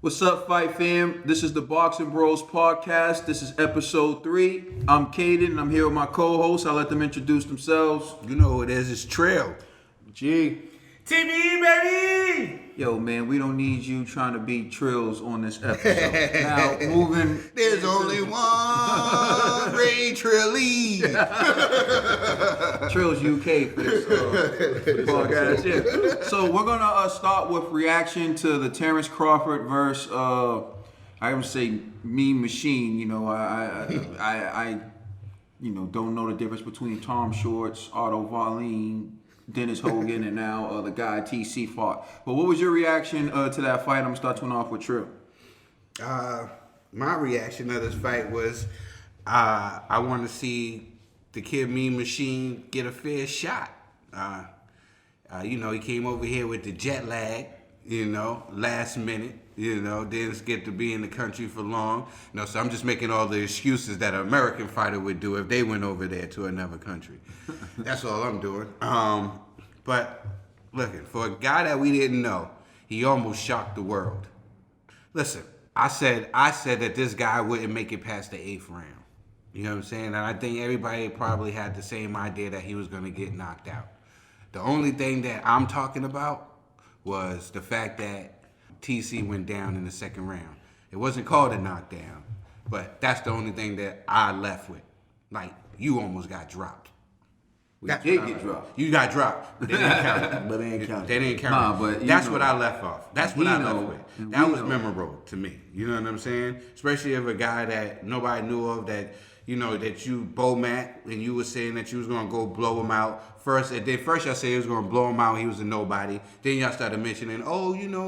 What's up, Fight Fam? This is the Boxing Bros podcast. This is episode 3. I'm Caden, and I'm here with my co-hosts. I'll let them introduce themselves. You know who it is. It's Trail. G. TBE, baby! Yo, man, we don't need you trying to be Trills on this episode. Now, moving... There's only one Ray Trilly. Trills UK for this podcast. Yeah. So we're going to start with reaction to the Terence Crawford versus, I would say, Mean Machine. You know, I don't know the difference between Tom Shorts, Otto Wallin, Dennis Hogan, and now the guy TC fought. But what was your reaction to that fight? I'm going to start off with Trill. My reaction to this fight was I want to see the kid Mean Machine get a fair shot. He came over here with the jet lag, last minute, didn't get to be in the country for long. So I'm just making all the excuses that an American fighter would do if they went over there to another country. That's all I'm doing. But looking, for a guy that we didn't know, he almost shocked the world. Listen, I said that this guy wouldn't make it past the 8th round. You know what I'm saying? And I think everybody probably had the same idea that he was going to get knocked out. The only thing that I'm talking about was the fact that TC went down in the 2nd round. It wasn't called a knockdown, but that's the only thing that I left with. Like, you almost got dropped. We did get dropped. You got dropped, but they didn't count it. But they ain't count it. They didn't count it. Nah, but that's what I left off. That's what I left with. That was know. memorable to me. You know what I'm saying? Especially if a guy that nobody knew of, that you bow Matt, and you were saying that you was gonna go blow him out first. And then first y'all said he was gonna blow him out. He was a nobody. Then y'all started mentioning,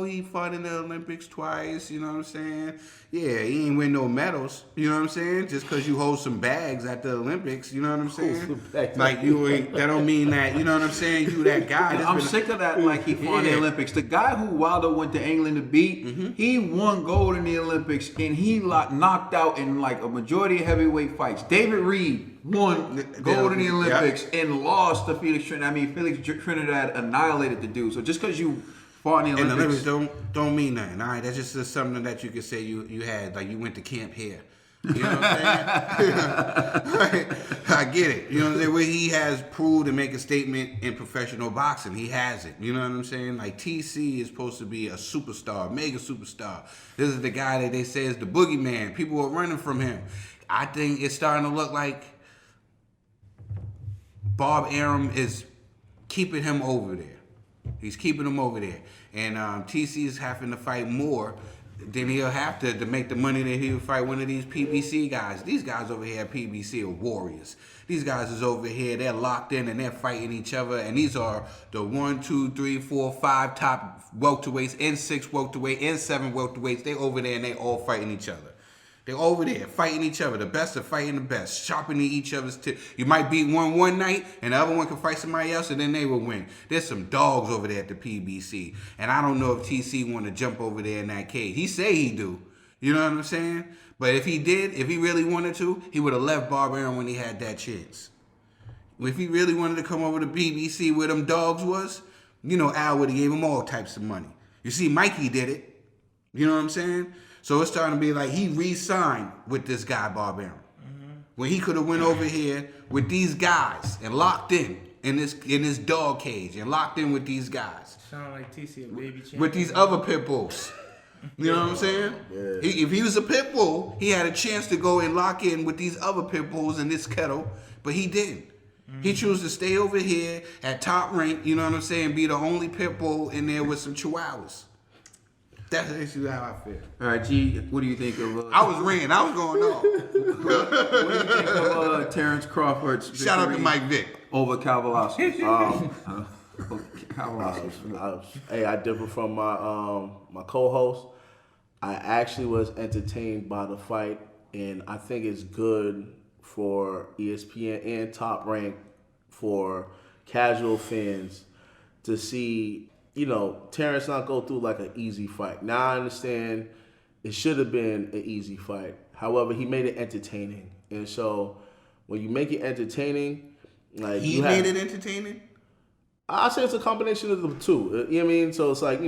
he fought in the Olympics twice. You know what I'm saying? Yeah, he ain't win no medals. You know what I'm saying? Just because you hold some bags at the Olympics. You know what I'm saying? Like you ain't. That don't mean that. You know what I'm saying? You that guy. I'm sick of that. Like he fought in the Olympics. The guy who Wilder went to England to beat, he won gold in the Olympics, and he knocked out in like a majority of heavyweight fights. David Reed won gold in the Olympics and lost to Felix Trinidad. I mean, Felix Trinidad annihilated the dude. So just because you fought in the Olympics, don't mean nothing. All right, that's just something that you could say you had. Like you went to camp here. You know what I'm saying? I get it. You know what I'm saying? Where he has proved and make a statement in professional boxing. He has it. You know what I'm saying? Like TC is supposed to be a superstar, mega superstar. This is the guy that they say is the boogeyman. People are running from him. I think it's starting to look like Bob Arum is keeping him over there. He's keeping him over there. And TC is having to fight more than he'll have to make the money that he'll fight one of these PBC guys. These guys over here at PBC are warriors. These guys is over here, they're locked in and they're fighting each other. And these are the 1, 2, 3, 4, 5 top welterweights, and 6 welterweights, and 7 welterweights. They over there and they all fighting each other. They're over there fighting each other. The best are fighting the best, sharpening each other's tips. You might beat one night, and the other one can fight somebody else, and then they will win. There's some dogs over there at the PBC, and I don't know if TC want to jump over there in that cage. He say he do. You know what I'm saying? But if he did, if he really wanted to, he would have left Bob Arum when he had that chance. If he really wanted to come over to PBC where them dogs was, Al would have gave him all types of money. You see, Mikey did it. You know what I'm saying? So it's starting to be like he re-signed with this guy, Bob Arum. When he could have went over here with these guys and locked in this dog cage and locked in with these guys. Sound like TC a baby champion. With these other pit bulls. You know what I'm saying? Yeah. If he was a pit bull, he had a chance to go and lock in with these other pit bulls in this kettle, but he didn't. He chose to stay over here at top rank, you know what I'm saying, be the only pit bull in there with some chihuahuas. That's actually how I feel. All right, G, what do you think of... I was ringing. I was going off. What do you think of Terence Crawford's victory? Shout out to Mike Vick. Over Kavalauskas. Hey, I differ from my co-host. I actually was entertained by the fight, and I think it's good for ESPN and Top Rank for casual fans to see, Terence not go through like an easy fight. Now I understand it should have been an easy fight. However, he made it entertaining. And so when you make it entertaining, like he made it entertaining? I say it's a combination of the two. You know what I mean? So it's like,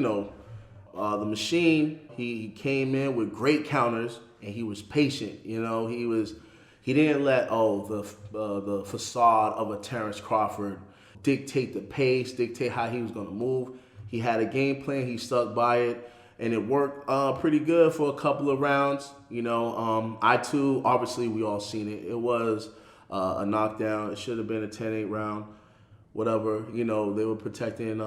The Machine, he came in with great counters and he was patient. You know, he didn't let the facade of a Terence Crawford dictate the pace, dictate how he was going to move. He had a game plan. He stuck by it, and it worked pretty good for a couple of rounds. You know, I-2, obviously we all seen it. It was a knockdown. It should have been a 10-8 round, whatever. You know, they were protecting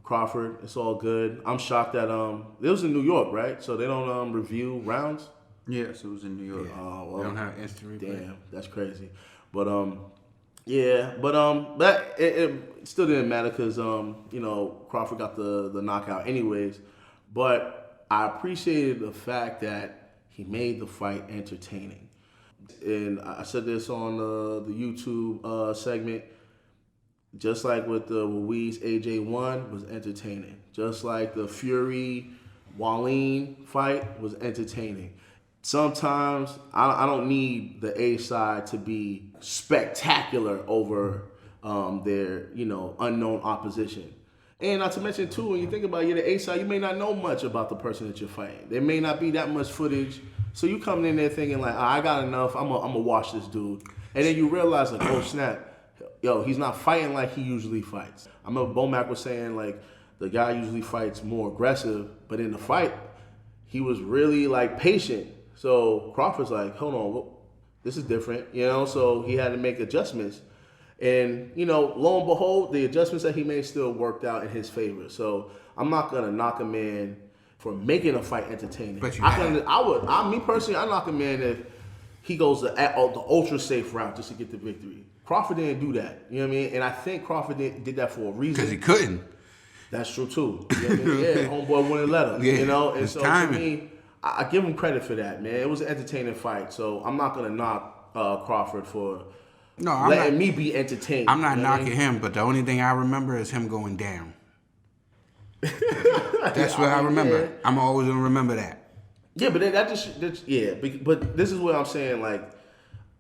Crawford. It's all good. I'm shocked that it was in New York, right? So they don't review rounds. Yes, it was in New York. Yeah. Oh, well, They don't have instant replay. damn, that's crazy. But that it still didn't matter because you know, Crawford got the knockout anyways. But I appreciated the fact that he made the fight entertaining. And I said this on the YouTube segment. Just like with the Ruiz AJ1 was entertaining. Just like the Fury Wallin fight was entertaining. Sometimes I don't need the A side to be spectacular over their, you know, unknown opposition. And not to mention too, when you think about it, you're the A side, you may not know much about the person that you're fighting. There may not be that much footage. So you coming in there thinking like, I got enough, I'm gonna watch this dude. And then you realize like, oh snap, yo, he's not fighting like he usually fights. I remember Bomac was saying like the guy usually fights more aggressive, but in the fight, he was really like patient. So Crawford's like, hold on, this is different, you know? So he had to make adjustments. And, you know, lo and behold, the adjustments that he made still worked out in his favor. So I'm not going to knock him in for making a fight entertaining. But you me personally, I knock him in if he goes the ultra safe route just to get the victory. Crawford didn't do that, you know what I mean? And I think Crawford did that for a reason. Because he couldn't. That's true too. You know what I mean? Yeah, homeboy wouldn't let him, Yeah, you know? And it's so timing. to me, I give him credit for that, man. It was an entertaining fight, so I'm not gonna knock Crawford for letting me be entertained. I'm not you know what I knocking mean? him, but the only thing I remember is him going down. That's what I remember. Yeah. I'm always gonna remember that. Yeah, but but this is what I'm saying. Like,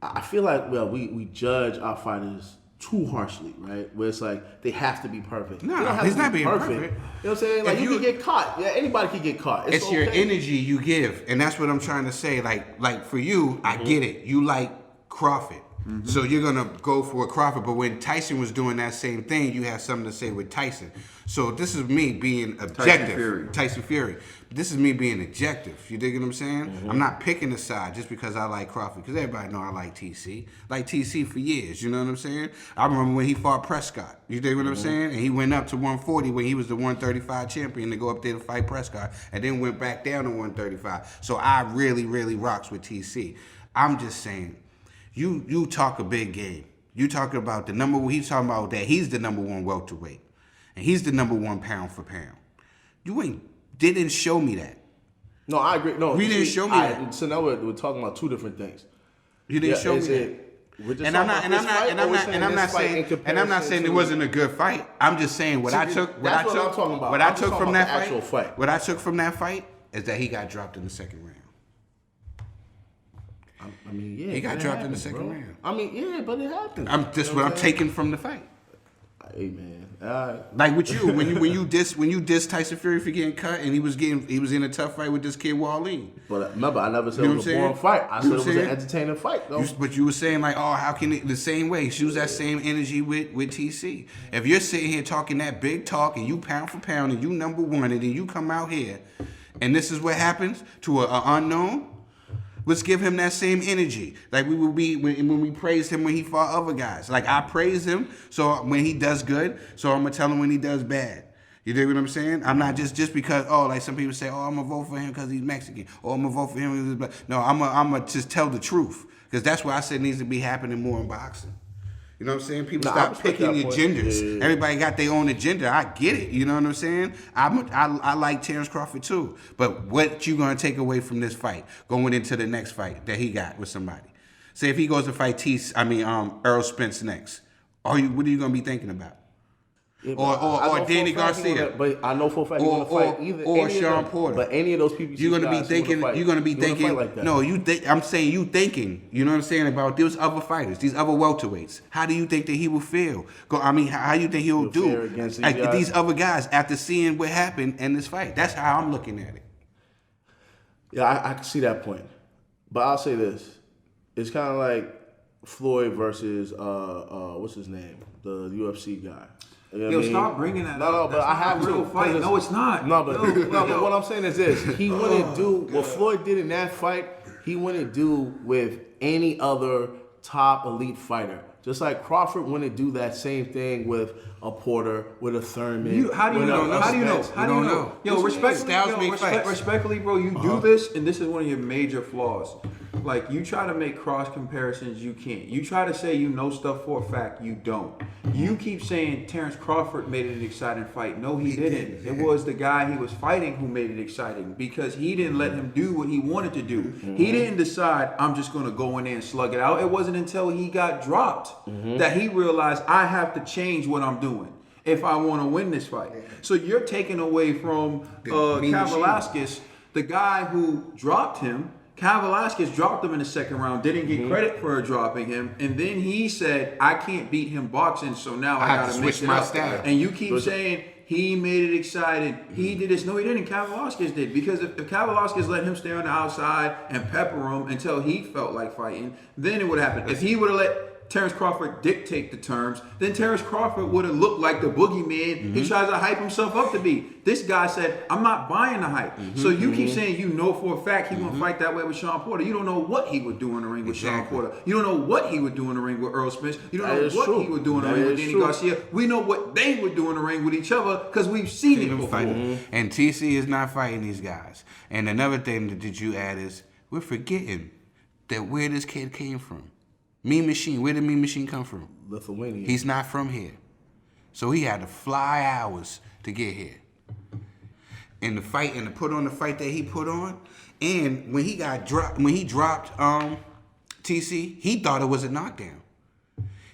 I feel like we judge our fighters too harshly, right? Where it's like they have to be perfect. No, They don't have he's to be not being perfect. You know what I'm saying? Like If you can get caught. Yeah, anybody can get caught. It's your okay. energy you give, and that's what I'm trying to say. Like for you, I get it. You like Crawford, so you're gonna go for a Crawford. But when Tyson was doing that same thing, you have something to say with Tyson. So this is me being objective. Tyson Fury. This is me being objective. You dig what I'm saying? I'm not picking a side just because I like Crawford, because everybody know I like TC. Like TC for years, you know what I'm saying? I remember when he fought Prescott. You dig what I'm saying? And he went up to 140 when he was the 135 champion to go up there to fight Prescott, and then went back down to 135. So I really, really rocks with TC. I'm just saying, you talk a big game. You talking about the number one, he's talking about that he's the number one welterweight. And he's the number one pound for pound. You didn't show me that. No, I agree. No, You didn't show me that. So now we're talking about two different things. You didn't show me that. And I'm not saying it wasn't a good fight. I'm just saying what I took from that fight is that he got dropped in the second round. I mean, yeah, He got dropped in the happens, second bro. round. I mean, yeah, but it happens. That's what I'm taking from the fight. Hey man, Like with you, when you diss Tyson Fury for getting cut, and he was in a tough fight with this kid Wallin. But remember, I never said You know it was what a I'm boring saying? fight. I You said know it what was I'm an saying? entertaining fight, though. But you were saying like, oh, how can it the same way? She was that same energy with TC. If you're sitting here talking that big talk and you pound for pound and you number one, and then you come out here, and this is what happens to an unknown. Let's give him that same energy. Like we would be when we praised him when he fought other guys. Like I praise him, so when he does good, so I'm gonna tell him when he does bad. You dig what I'm saying? I'm not just because, like some people say, I'm gonna vote for him because he's Mexican, or I'm gonna vote for him because he's black. No, I'm gonna just tell the truth, because that's what I said needs to be happening more in boxing. You know what I'm saying? People stop picking your agendas. Yeah. Everybody got their own agenda. I get it. You know what I'm saying? I like Terence Crawford too. But what you gonna take away from this fight going into the next fight that he got with somebody? Say if he goes to fight Errol Spence next, what are you gonna be thinking about? Yeah, but I know or for a Danny fact he Garcia. but I know for a fact he want to fight either or any of Sean them, Porter. But any of those PBC You're gonna be guys thinking. who wanna fight, You're gonna be you wanna thinking. fight like that. No, I'm saying you thinking. You know what I'm saying about these other fighters, these other welterweights. How do you think that he will feel? How you think he'll do fare against these guys? these other guys after seeing what happened in this fight? That's how I'm looking at it. Yeah, I can see that point. But I'll say this. It's kind of like Floyd versus, what's his name? The UFC guy. You know what I mean? Stop bringing that up. No, but That's I not have a real to. fight. No, it's not. No, but what I'm saying is this. He wouldn't do what Floyd did in that fight. He wouldn't do with any other top elite fighter. Just like Crawford wouldn't do that same thing with a Porter, with a Thurman. How do you know? How do you know? How do you know? Yo, respectfully, bro, you do this, and this is one of your major flaws. Like, you try to make cross comparisons, you can't. You try to say you know stuff for a fact, you don't. You keep saying Terence Crawford made it an exciting fight. No, he didn't. It was the guy he was fighting who made it exciting because he didn't let him do what he wanted to do. He didn't decide, I'm just going to go in there and slug it out. It wasn't until he got dropped that he realized, I have to change what I'm doing if I want to win this fight. So you're taking away from Velasquez, the guy who dropped him. Velasquez dropped him in the second round, didn't get credit for dropping him, and then he said, I can't beat him boxing, so now I got to switch my style. And you keep saying he made it exciting. He did this. No, he didn't. Velasquez did. Because if Velasquez let him stay on the outside and pepper him until he felt like fighting, then it would happen. If he would have let Terence Crawford dictate the terms, then Terence Crawford would have looked like the boogeyman he tries to hype himself up to be. This guy said, I'm not buying the hype. So you keep saying you know for a fact he won't fight that way with Sean Porter. You don't know what he would do in the ring with Sean Porter. You don't know what he would do in the ring with Earl Spence. You don't know what he would do in the ring with Danny Garcia. We know what they would do in the ring with each other because we've seen it before. And TC is not fighting these guys. And another thing that you add is we're forgetting that where this kid came from. Mean Machine, where did Mean Machine come from? Lithuania. He's not from here. So he had to fly hours to get here. And the fight, and to put on the fight that he put on, and when he dropped TC, he thought it was a knockdown.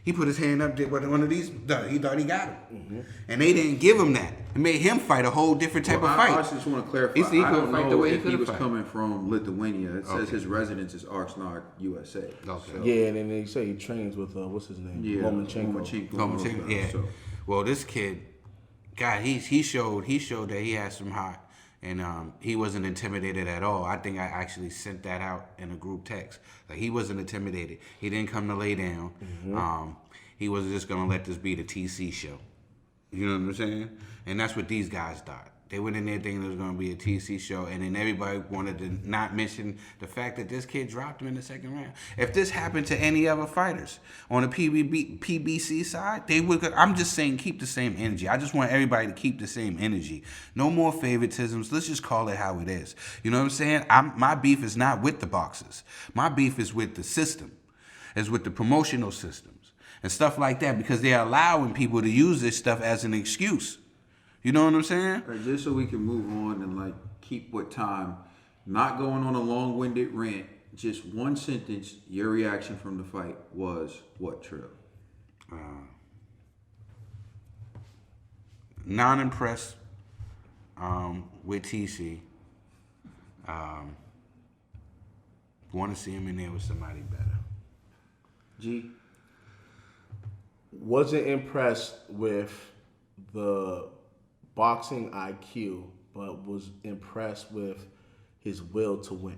He put his hand up, did one of these, he thought he got him. And they didn't give him that. It made him fight a whole different type of fight. I just want to clarify. He I don't fight know the way if he was fight. coming from Lithuania. It says his residence is Oxnard, USA. Okay. So, Yeah, and then they say he trains with, what's his name? yeah, Lomachenko, yeah. So, Well, this kid, God, he showed that he had some heart, and he wasn't intimidated at all. I think I actually sent that out in a group text. Like, he wasn't intimidated. He didn't come to lay down. He wasn't just gonna let this be the TC show. You know what I'm saying? And that's what these guys thought. They went in there thinking it was going to be a TC show, and then everybody wanted to not mention the fact that this kid dropped him in the second round. If this happened to any other fighters on the PBC side, they would. I'm just saying, keep the same energy. I just want everybody to keep the same energy. No more favoritisms. Let's just call it how it is. You know what I'm saying? My beef is not with the boxers. My beef is with the system. It's with the promotional systems and stuff like that, because they're allowing people to use this stuff as an excuse. You know what I'm saying? Right, just so we can move on and like keep with time, not going on a long-winded rant, just one sentence, your reaction from the fight was what, Trill? Non-impressed with TC. Want to see him in there with somebody better. G? Wasn't impressed with the boxing IQ, but was impressed with his will to win.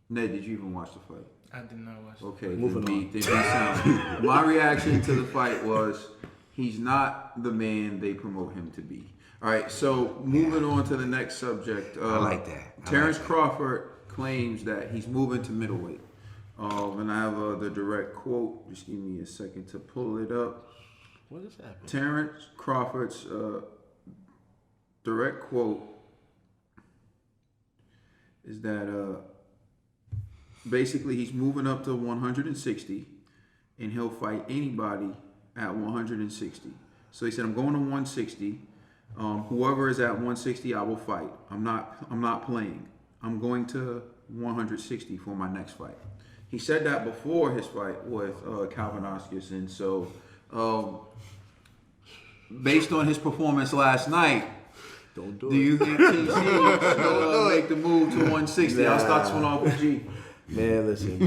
Ned, did you even watch the fight? I did not watch. Okay, Moving then be sound. My reaction to the fight was he's not the man they promote him to be. All right, so moving on to the next subject. I like that. Terence Crawford claims that he's moving to middleweight. And I have the direct quote. Just give me a second to pull it up. What is happening? Terence Crawford's direct quote is that basically he's moving up to 160 and he'll fight anybody at 160. So he said, I'm going to 160. Whoever is at 160, I will fight. I'm not playing. I'm going to 160 for my next fight. He said that before his fight with Velasquez, and so based on his performance last night, Don't do do it. you think TC should make the move to 160? I'll start this one off with G. Man, listen.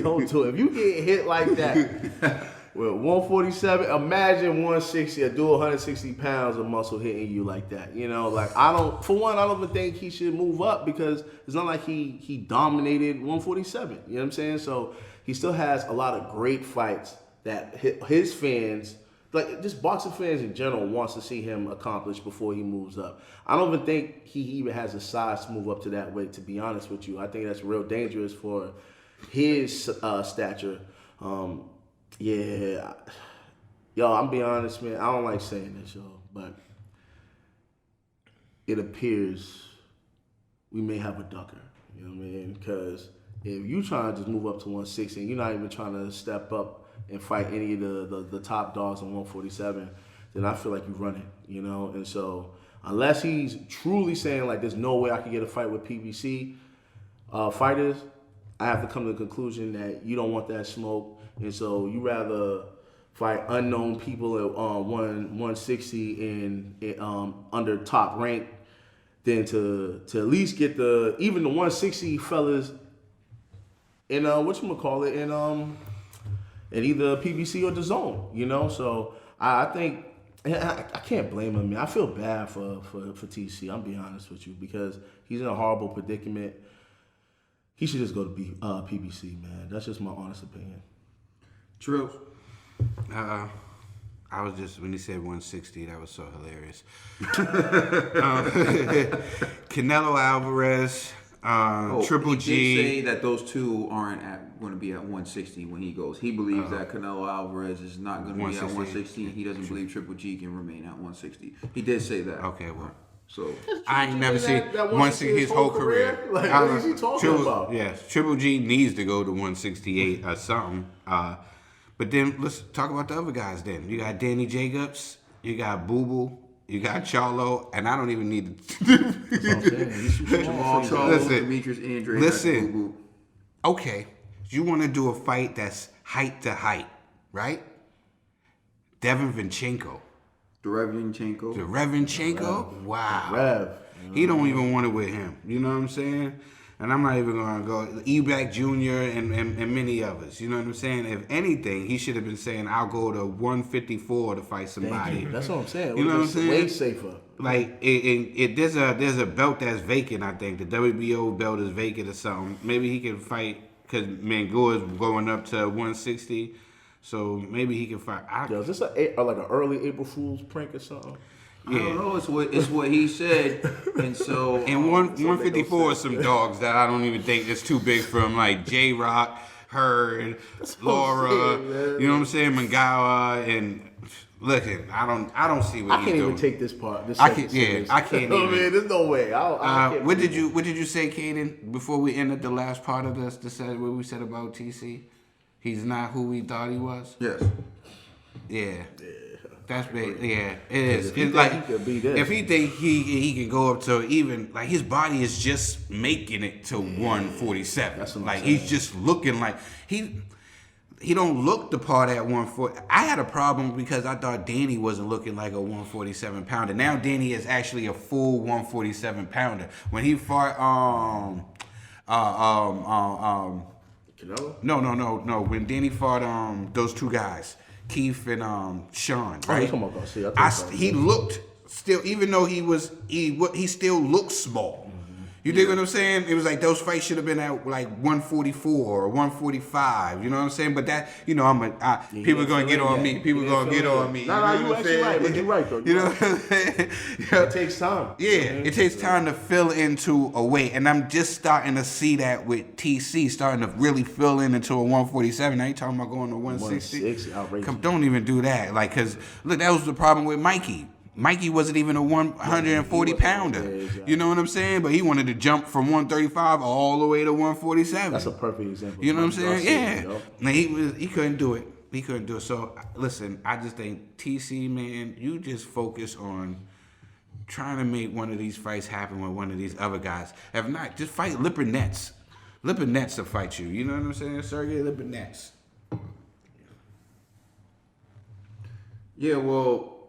Don't do it. If you get hit like that with 147, imagine 160, a dual 160 pounds of muscle hitting you like that. You know, like I don't even think he should move up because it's not like he dominated 147. You know what I'm saying? So he still has a lot of great fights that his fans, like just boxing fans in general, wants to see him accomplish before he moves up. I don't even think he even has the size to move up to that weight, to be honest with you. I think that's real dangerous for his stature. Yeah. Yo, I'm being honest, man. I don't like saying this, yo, but it appears we may have a ducker. You know what I mean? Because if you trying to just move up to 160 and you're not even trying to step up and fight any of the top dogs in 147, then I feel like you're running, you know? And so unless he's truly saying, like, there's no way I can get a fight with PBC fighters, I have to come to the conclusion that you don't want that smoke. And so you rather fight unknown people at 160 in under top rank than to at least get even the 160 fellas in whatchamacallit, in either PBC or the Zone, you know? So I think I can't blame him, man. I feel bad for TC, I'm being honest with you, because he's in a horrible predicament. He should just go to PBC, man. That's just my honest opinion. True. I was just, when he said 160, that was so hilarious. Canelo Alvarez, Triple G. He did say that those two aren't going to be at 160 when he goes. He believes that Canelo Alvarez is not going to be at 160. He doesn't believe Triple G can remain at 160. He did say that. Okay, well. So I ain't never seen 160 his whole career. Like, what is he talking about? Yes, Triple G needs to go to 168 or something. But then let's talk about the other guys then. You got Danny Jacobs, you got Boo Boo, you got Charlo, and I don't even need to... Jamal Charlo, Demetrius Andre. Listen, okay, you want to do a fight that's height to height, right? Devin Vinchenko. Derevinchenko? Wow. Rev. He don't even want it with him. You know what I'm saying? And I'm not even going to go. Eback Jr. and many others. You know what I'm saying? If anything, he should have been saying, I'll go to 154 to fight somebody. That's what I'm saying. You know what I'm saying? Way safer. Like, there's a belt that's vacant, I think. The WBO belt is vacant or something. Maybe he can fight, because Mangoor is going up to 160. So maybe he can fight. Yo, is this like an early April Fool's prank or something? Yeah. I don't know. It's what he said, and so. And 154 is some dogs that I don't even think is too big for him, like J Rock, Hurd, Laura. You know what I'm saying? Mangawa, and looking. I don't see what he's doing. I can't even take this part. I can't even. Oh man, there's no way. What did you say, Kaden? Before we ended the last part of this, what we said about TC? He's not who we thought he was. Yes. Yeah. That's big. Yeah, it is. If he it's think like he could be this. If he think he can go up to even like his body is just making it to 147. That's what I'm like saying. he's just looking like he don't look the part at 140. I had a problem because I thought Danny wasn't looking like a 147 pounder. Now Danny is actually a full 147 pounder. When he fought Canelo? No. When Danny fought those two guys, Keith and Sean, right? Oh, come on, see, he looked still, even though he still looked small. You dig what I'm saying? It was like those fights should have been at like 144 or 145. You know what I'm saying? But that, you know, people are gonna get on me. People are gonna get on me. Nah, you actually right. But you're right though. You know what I'm saying? It takes time. Yeah, it takes time to fill into a weight, and I'm just starting to see that with TC starting to really fill into a 147. Now you talking about going to 160? 160, outrageous. Don't even do that, like, cause look, that was the problem with Mikey. Mikey wasn't even a 140 pounder. Yeah, exactly. You know what I'm saying? But he wanted to jump from 135 all the way to 147. That's a perfect example. You know what I'm saying? Yeah. You know? Now he couldn't do it. He couldn't do it. So listen, I just think TC, man, you just focus on trying to make one of these fights happen with one of these other guys. If not, just fight Lipinets. Lipinets will fight you. You know what I'm saying? Sergey Lipinets. Yeah, well,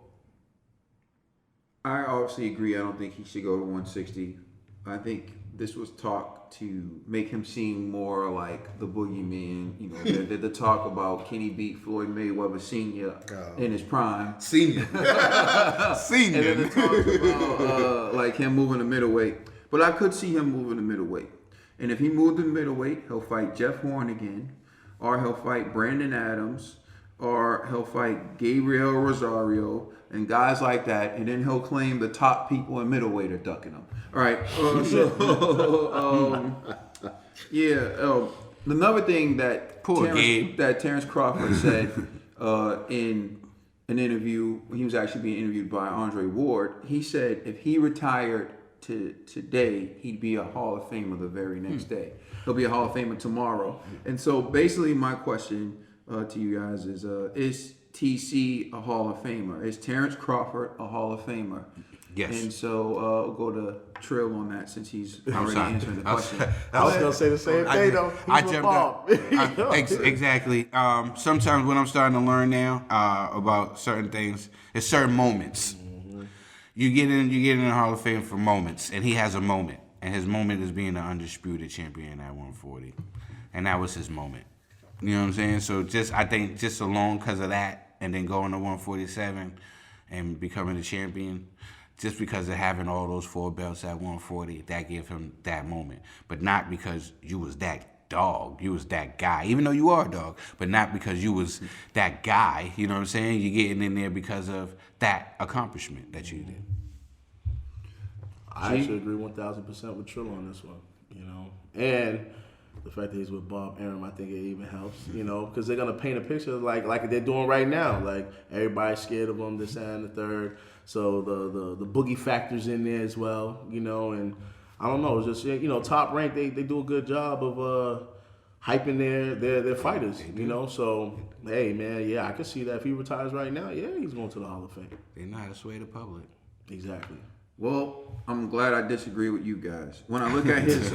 I obviously agree. I don't think he should go to 160. I think this was talk to make him seem more like the boogeyman. You know, the talk about can he beat Floyd Mayweather Sr. in his prime. Senior. And then the talk about like him moving to middleweight. But I could see him moving to middleweight. And if he moved to middleweight, he'll fight Jeff Horn again, or he'll fight Brandon Adams, or he'll fight Gabriel Rosario and guys like that, and then he'll claim the top people in middleweight are ducking him. All right. Another thing that Terence Crawford said in an interview, when he was actually being interviewed by Andre Ward, he said if he retired today, he'd be a Hall of Famer the very next day. He'll be a Hall of Famer tomorrow. And so basically my question to you guys is TC a Hall of Famer? Is Terence Crawford a Hall of Famer? Yes. And so I'll go to Trill on that since he's already answering the question. I was gonna say the same thing though. I jumped up. Exactly. Sometimes what I'm starting to learn now about certain things is certain moments. You get in the Hall of Fame for moments, and he has a moment, and his moment is being the undisputed champion at 140, and that was his moment. You know what I'm saying? So I think just alone because of that, and then going to 147 and becoming the champion, just because of having all those 4 belts at 140, that gave him that moment. But not because you was that dog, you was that guy, even though you are a dog, but not because you was that guy, you know what I'm saying? You're getting in there because of that accomplishment that you did. I actually agree 1,000% with Trill on this one, you know. And the fact that he's with Bob Arum, I think it even helps, you know, because they're going to paint a picture like they're doing right now. Like, everybody's scared of him, this, that, and the third. So the boogie factor's in there as well, you know. And I don't know, it's just, you know, Top Rank, they do a good job of hyping their fighters, you know. So, hey, man, yeah, I can see that if he retires right now, yeah, he's going to the Hall of Fame. They know how to sway the public. Exactly. Well, I'm glad I disagree with you guys. When I look at his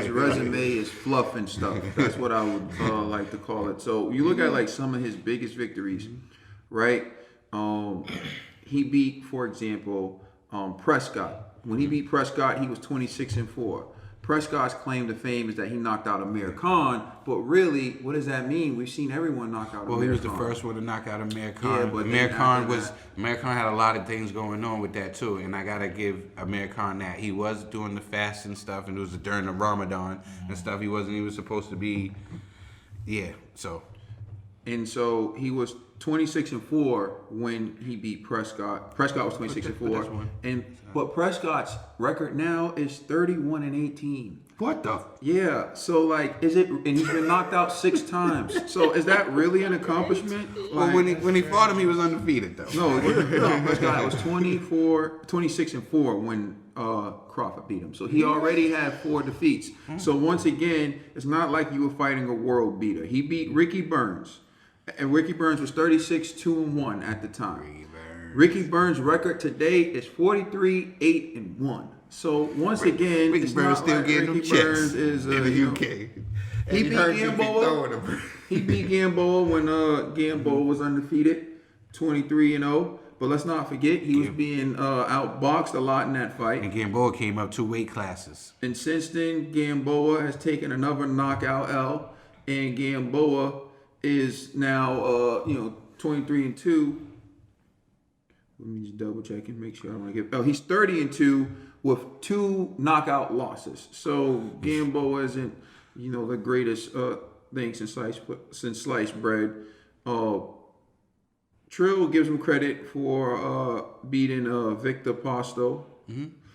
resume is fluff and stuff. That's what I would like to call it. So you look at like some of his biggest victories, right? He beat, for example, Prescott. When he beat Prescott, he was 26-4. Prescott's claim to fame is that he knocked out Amir Khan, but really, what does that mean? We've seen everyone knock out Amir Khan. Well, he was the first one to knock out Amir Khan. Yeah, but Amir Khan had a lot of things going on with that too, and I gotta give Amir Khan that. He was doing the fast and stuff, and it was during the Ramadan and stuff. He wasn't even supposed to be, And so he was 26-4 when he beat Prescott. Prescott was 26-4, but Prescott's record now is 31-18. What the? Yeah. So like, is it? And he's been knocked out 6 times. So is that really an accomplishment? Well, when he fought him, he was undefeated though. No, Prescott was 26-4 when Crawford beat him. So he already had 4 defeats. So once again, it's not like you were fighting a world beater. He beat Ricky Burns. And Ricky Burns was 36-2-1 at the time. Ricky Burns' record today is 43-8-1. So once again, Ricky Burns still getting them checks in the UK. He beat Gamboa. He beat Gamboa when Gamboa was undefeated, 23-0. But let's not forget he was being outboxed a lot in that fight. And Gamboa came up 2 weight classes. And since then, Gamboa has taken another knockout L, and Gamboa is now 23-2. Let me just double check and make sure I don't want to get. Oh, he's 30-2 with 2 knockout losses. So Gamboa isn't the greatest thing since sliced bread. Trill gives him credit for beating Victor Posto.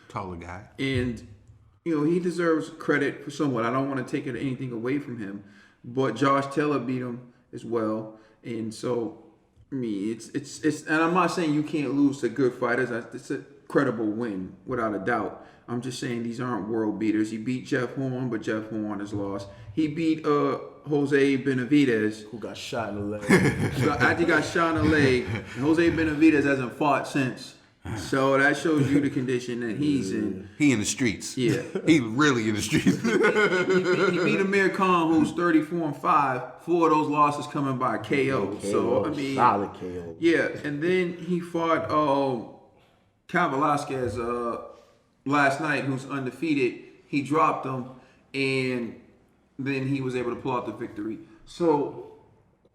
Taller guy. And he deserves credit for somewhat. I don't want to take anything away from him, but Josh Taylor beat him as well. And so, I mean, it's and I'm not saying you can't lose to good fighters. It's a credible win, without a doubt. I'm just saying these aren't world beaters. He beat Jeff Horn, but Jeff Horn has lost. He beat Jose Benavidez, who got shot in the leg. After he got shot in the leg, Jose Benavidez hasn't fought since So that shows you the condition that he's in. He in the streets. Yeah. He really in the streets. He beat Amir Khan, who's 34-5. 4 of those losses coming by KO. So I mean, solid KO. Yeah, and then he fought Cal Velasquez last night, who's undefeated. He dropped him, and then he was able to pull out the victory. So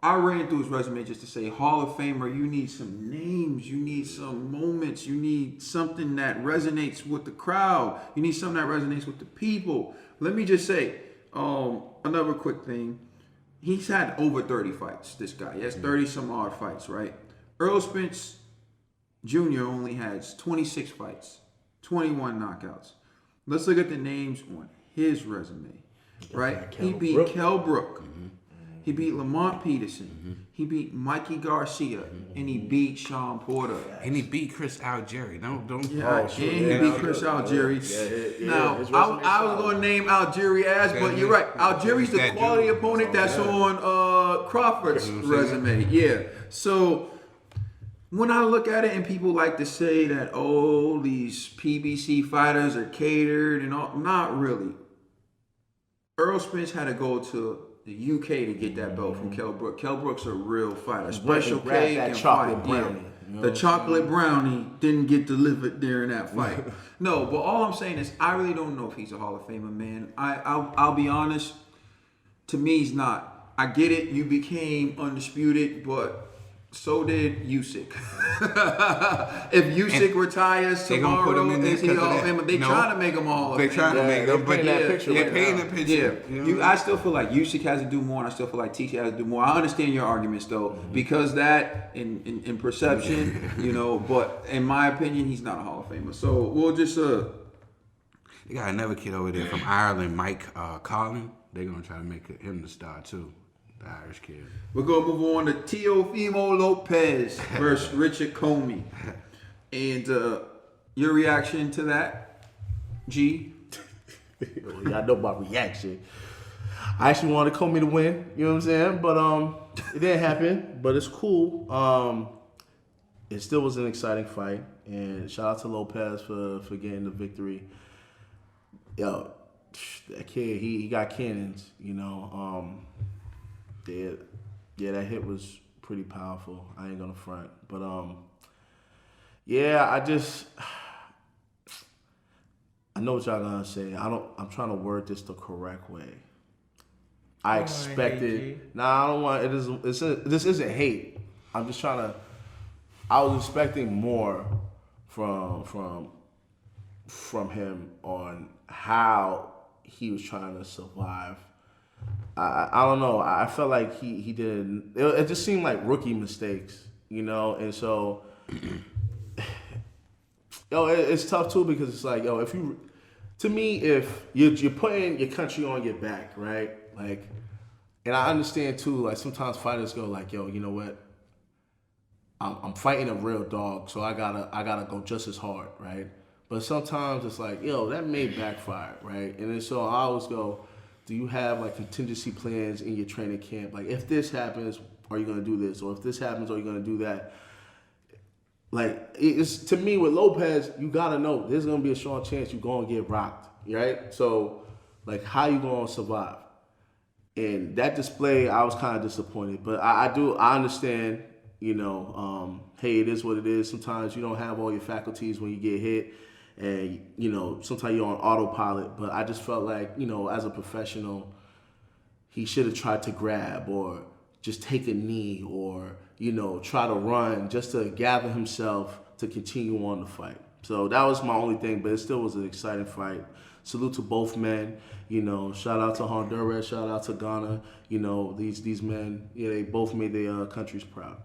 I ran through his resume just to say, Hall of Famer, you need some names, you need some moments, you need something that resonates with the crowd, you need something that resonates with the people. Let me just say, another quick thing. He's had over 30 fights, this guy. He has 30 some odd fights, right? Errol Spence Jr. only has 26 fights, 21 knockouts. Let's look at the names on his resume, right? He beat Kell Brook. He beat Lamont Peterson. He beat Mikey Garcia. And he beat Sean Porter. And he beat Chris Algieri. Don't. Yeah, and he beat Chris Algieri. Now, I was going to name Algieri as, but you're right. Algieri's the quality opponent that's on Crawford's resume. Yeah. So when I look at it, and people like to say that, oh, these PBC fighters are catered and all, not really. Errol Spence had to go to the UK to get that belt from Kell Brook. Kell Brook's a real fighter. Special K and chocolate fight. brownie. Yeah. The chocolate brownie didn't get delivered there in that fight. No, but all I'm saying is I really don't know if he's a Hall of Famer, man. I'll be honest. To me, he's not. I get it. You became undisputed, but so did Usyk. If Usyk retires they gonna tomorrow, put him in there is he Hall of 'cause of Famer? that? They No. trying to make him Hall of Famer. They trying to make them, but they're painting that picture. Yeah, You know? I still feel like Usyk has to do more, and I still feel like TC has to do more. I understand your arguments though, because that in perception, you know. But in my opinion, he's not a Hall of Famer. So we'll just They got another kid over there from Ireland, Mike Collin. They're gonna try to make him the star too, the Irish kid. we're gonna move on to Teofimo Lopez versus Richard Comey, and your reaction to that, G? Y'all know my reaction. I actually wanted Comey to win, you know what I'm saying? But it didn't happen, but it's cool. It still was an exciting fight, and shout out to Lopez for getting the victory. Yo, that kid, he got cannons, you know. Yeah, that hit was pretty powerful. I ain't gonna front. But yeah, I know what y'all gonna say. I'm trying to word this the correct way. I expected. Nah, I don't want. This isn't hate. I'm just trying to. I was expecting more from him on how he was trying to survive. I don't know. I felt like he didn't. It just seemed like rookie mistakes, you know. And so, it's tough too because it's like, if you're putting your country on your back, right? Like, and I understand too. Like sometimes fighters go like, you know what? I'm fighting a real dog, so I gotta go just as hard, right? But sometimes it's like, that may backfire, right? And then so I always go, do you have like contingency plans in your training camp? Like if this happens, are you gonna do this? Or if this happens, are you gonna do that? Like it's to me with Lopez, you gotta know there's gonna be a strong chance you're gonna get rocked, right? So like how you gonna survive? And that display, I was kind of disappointed, but I understand. Hey, it is what it is. Sometimes you don't have all your faculties when you get hit, and sometimes you're on autopilot. But I just felt like, as a professional, he should have tried to grab or just take a knee or try to run just to gather himself to continue on the fight. So that was my only thing, but it still was an exciting fight. Salute to both men. Shout out to Honduras. Shout out to Ghana. These men, they both made their countries proud.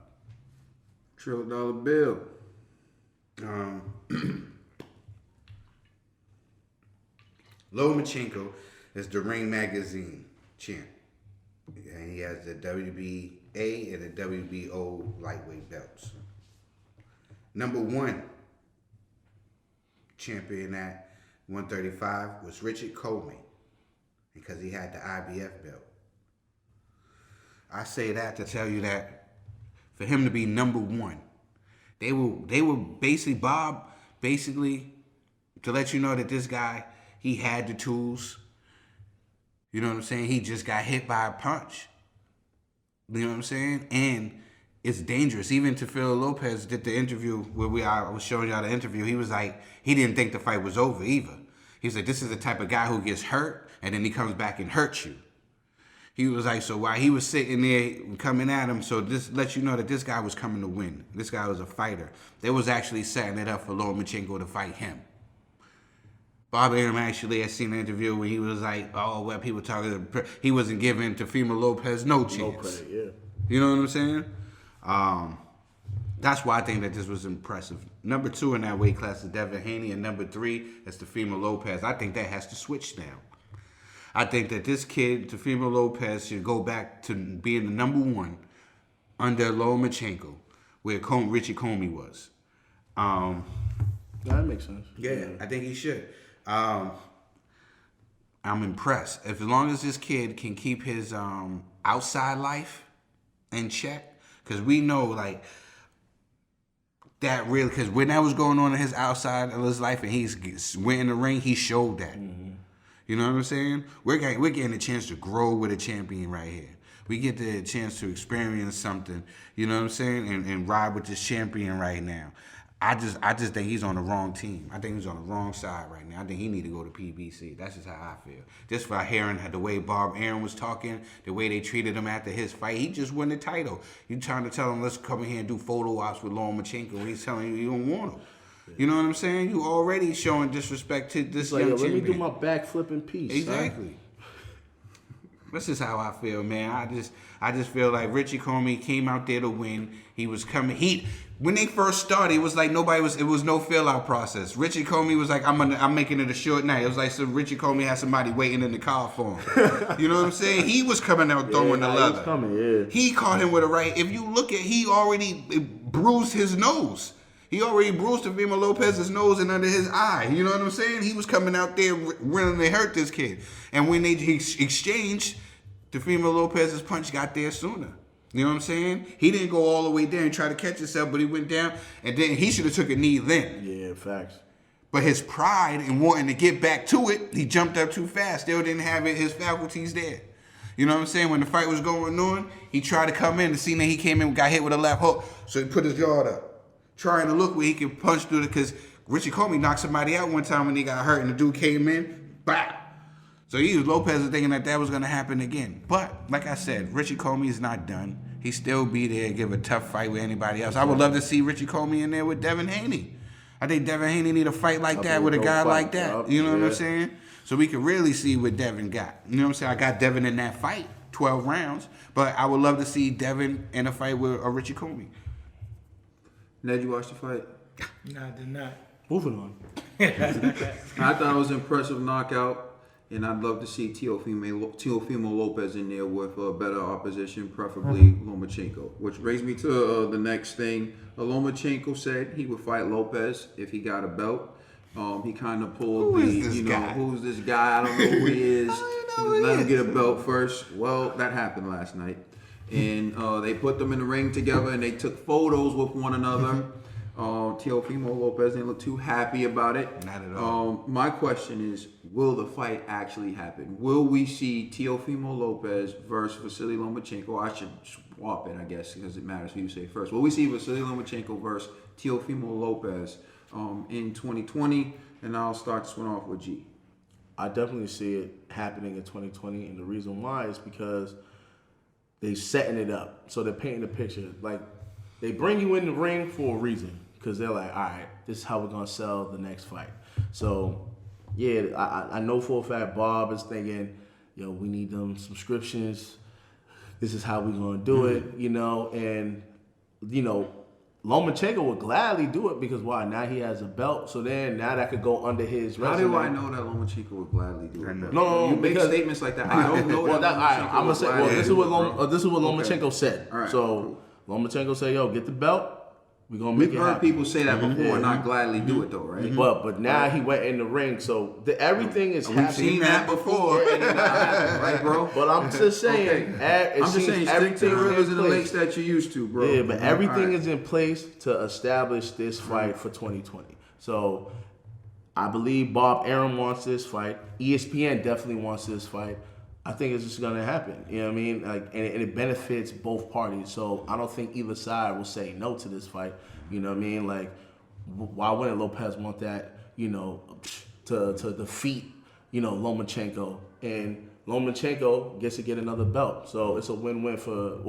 $1 bill. Lomachenko is the Ring Magazine champ. And he has the WBA and the WBO lightweight belts. Number 1 champion at 135 was Richard Comey because he had the IBF belt. I say that to tell you that for him to be number 1, They were basically Bob to let you know that this guy, he had the tools. You know what I'm saying? He just got hit by a punch. You know what I'm saying? And it's dangerous. Even Teofimo Lopez did the interview where I was showing y'all the interview. He was like, he didn't think the fight was over either. He was like, this is the type of guy who gets hurt and then he comes back and hurts you. He was like, so while he was sitting there coming at him, so this lets you know that this guy was coming to win. This guy was a fighter. They was actually setting it up for Lomachenko to fight him. Bob Arum actually had seen an interview where he was like, oh, well, people talking, he wasn't giving Teofimo Lopez no chance. No credit, yeah. You know what I'm saying? That's why I think that this was impressive. Number 2 in that weight class is Devin Haney, and number 3 is Teofimo Lopez. I think that has to switch now. I think that this kid, Teofimo Lopez, should go back to being the number 1 under Lomachenko, where Richie Comey was. That makes sense. Yeah, I think he should. I'm impressed. As long as this kid can keep his outside life in check, because we know like that really, because when that was going on in his outside of his life and he's went in the ring, he showed that. Mm-hmm. You know what I'm saying? We're getting a chance to grow with a champion right here. We get the chance to experience something, you know what I'm saying, and ride with this champion right now. I just think he's on the wrong team. I think he's on the wrong side right now. I think he need to go to PBC. That's just how I feel. Just for hearing the way Bob Arum was talking, the way they treated him after his fight, he just won the title. You trying to tell him, let's come in here and do photo ops with Lomachenko. He's telling you don't want him. You know what I'm saying? You already showing disrespect to this young champion. Let me do my backflip in peace. Exactly. That's just how I feel, man. I just feel like Richie Comey came out there to win. He was coming. When they first started, it was like it was no fill out process. Richie Comey was like, I'm making it a short night. It was like Richie Comey had somebody waiting in the car for him. You know what I'm saying? He was coming out throwing the leather. He was coming, yeah. He caught him with a right. If you look he already bruised his nose. He already bruised Teofimo Lopez's nose and under his eye. You know what I'm saying? He was coming out there willing to hurt this kid. And when they exchanged, Teofimo Lopez's punch got there sooner. You know what I'm saying? He didn't go all the way down and try to catch himself, but he went down, and then he should have took a knee then. Yeah, facts. But his pride in wanting to get back to it, he jumped up too fast. Still didn't have his faculties there. You know what I'm saying? When the fight was going on, he tried to come in and see that he came in and got hit with a left hook. So he put his guard up, trying to look where he could punch through it, because Richie Comey knocked somebody out one time when he got hurt, and the dude came in, bah! So Lopez was thinking that was going to happen again. But, like I said, Richie Comey is not done. He still be there, give a tough fight with anybody else. I would love to see Richie Comey in there with Devin Haney. I think Devin Haney need a fight like that with a guy like that. You know what I'm saying? So we can really see what Devin got. You know what I'm saying? I got Devin in that fight, 12 rounds. But I would love to see Devin in a fight with a Richie Comey. Ned, you watched the fight? No, I did not. Moving on. I thought it was an impressive knockout. And I'd love to see Teofimo Lopez in there with a better opposition, preferably Lomachenko. Which brings me to the next thing. Lomachenko said he would fight Lopez if he got a belt. He kind of pulled who's this guy? I don't know who he is. Let him get a belt first. Well, that happened last night. And they put them in the ring together and they took photos with one another. Teofimo Lopez didn't look too happy about it. Not at all. My question is, will the fight actually happen? Will we see Teofimo Lopez versus Vasyl Lomachenko? I should swap it, I guess, because it matters who you say first. Will we see Vasyl Lomachenko versus Teofimo Lopez in 2020? And I'll start this one off with G. I definitely see it happening in 2020, and the reason why is because they're setting it up. So they're painting a picture. Like, they bring you in the ring for a reason, because they're like, all right, this is how we're going to sell the next fight. So, yeah, I know for a fact Bob is thinking, yo, we need them subscriptions. This is how we're going to do it, you know. And, you know, Lomachenko would gladly do it because, why? Now he has a belt. So then now that could go under his resume. How do I know that Lomachenko would gladly do it? No, you make statements like that. I don't know that Lomachenko I'm gonna say, this is what Lomachenko said. All right, so Lomachenko said, yo, get the belt. We're gonna We've make it heard happen. people say that before and not gladly do it though, right? But now he went in the ring, so everything is We've happening. seen that before, and it's not happening, right, bro? But I'm just saying, I'm just saying, stick to the rivers and the lakes that you're used to, bro. Yeah, but everything All right. is in place to establish this fight for 2020. So I believe Bob Arum wants this fight. ESPN definitely wants this fight. I think it's just gonna happen. You know what I mean? Like, and it benefits both parties. So I don't think either side will say no to this fight. You know what I mean? Like, why wouldn't Lopez want that? You know, to defeat, you know, Lomachenko, and Lomachenko gets to get another belt. So it's a win-win for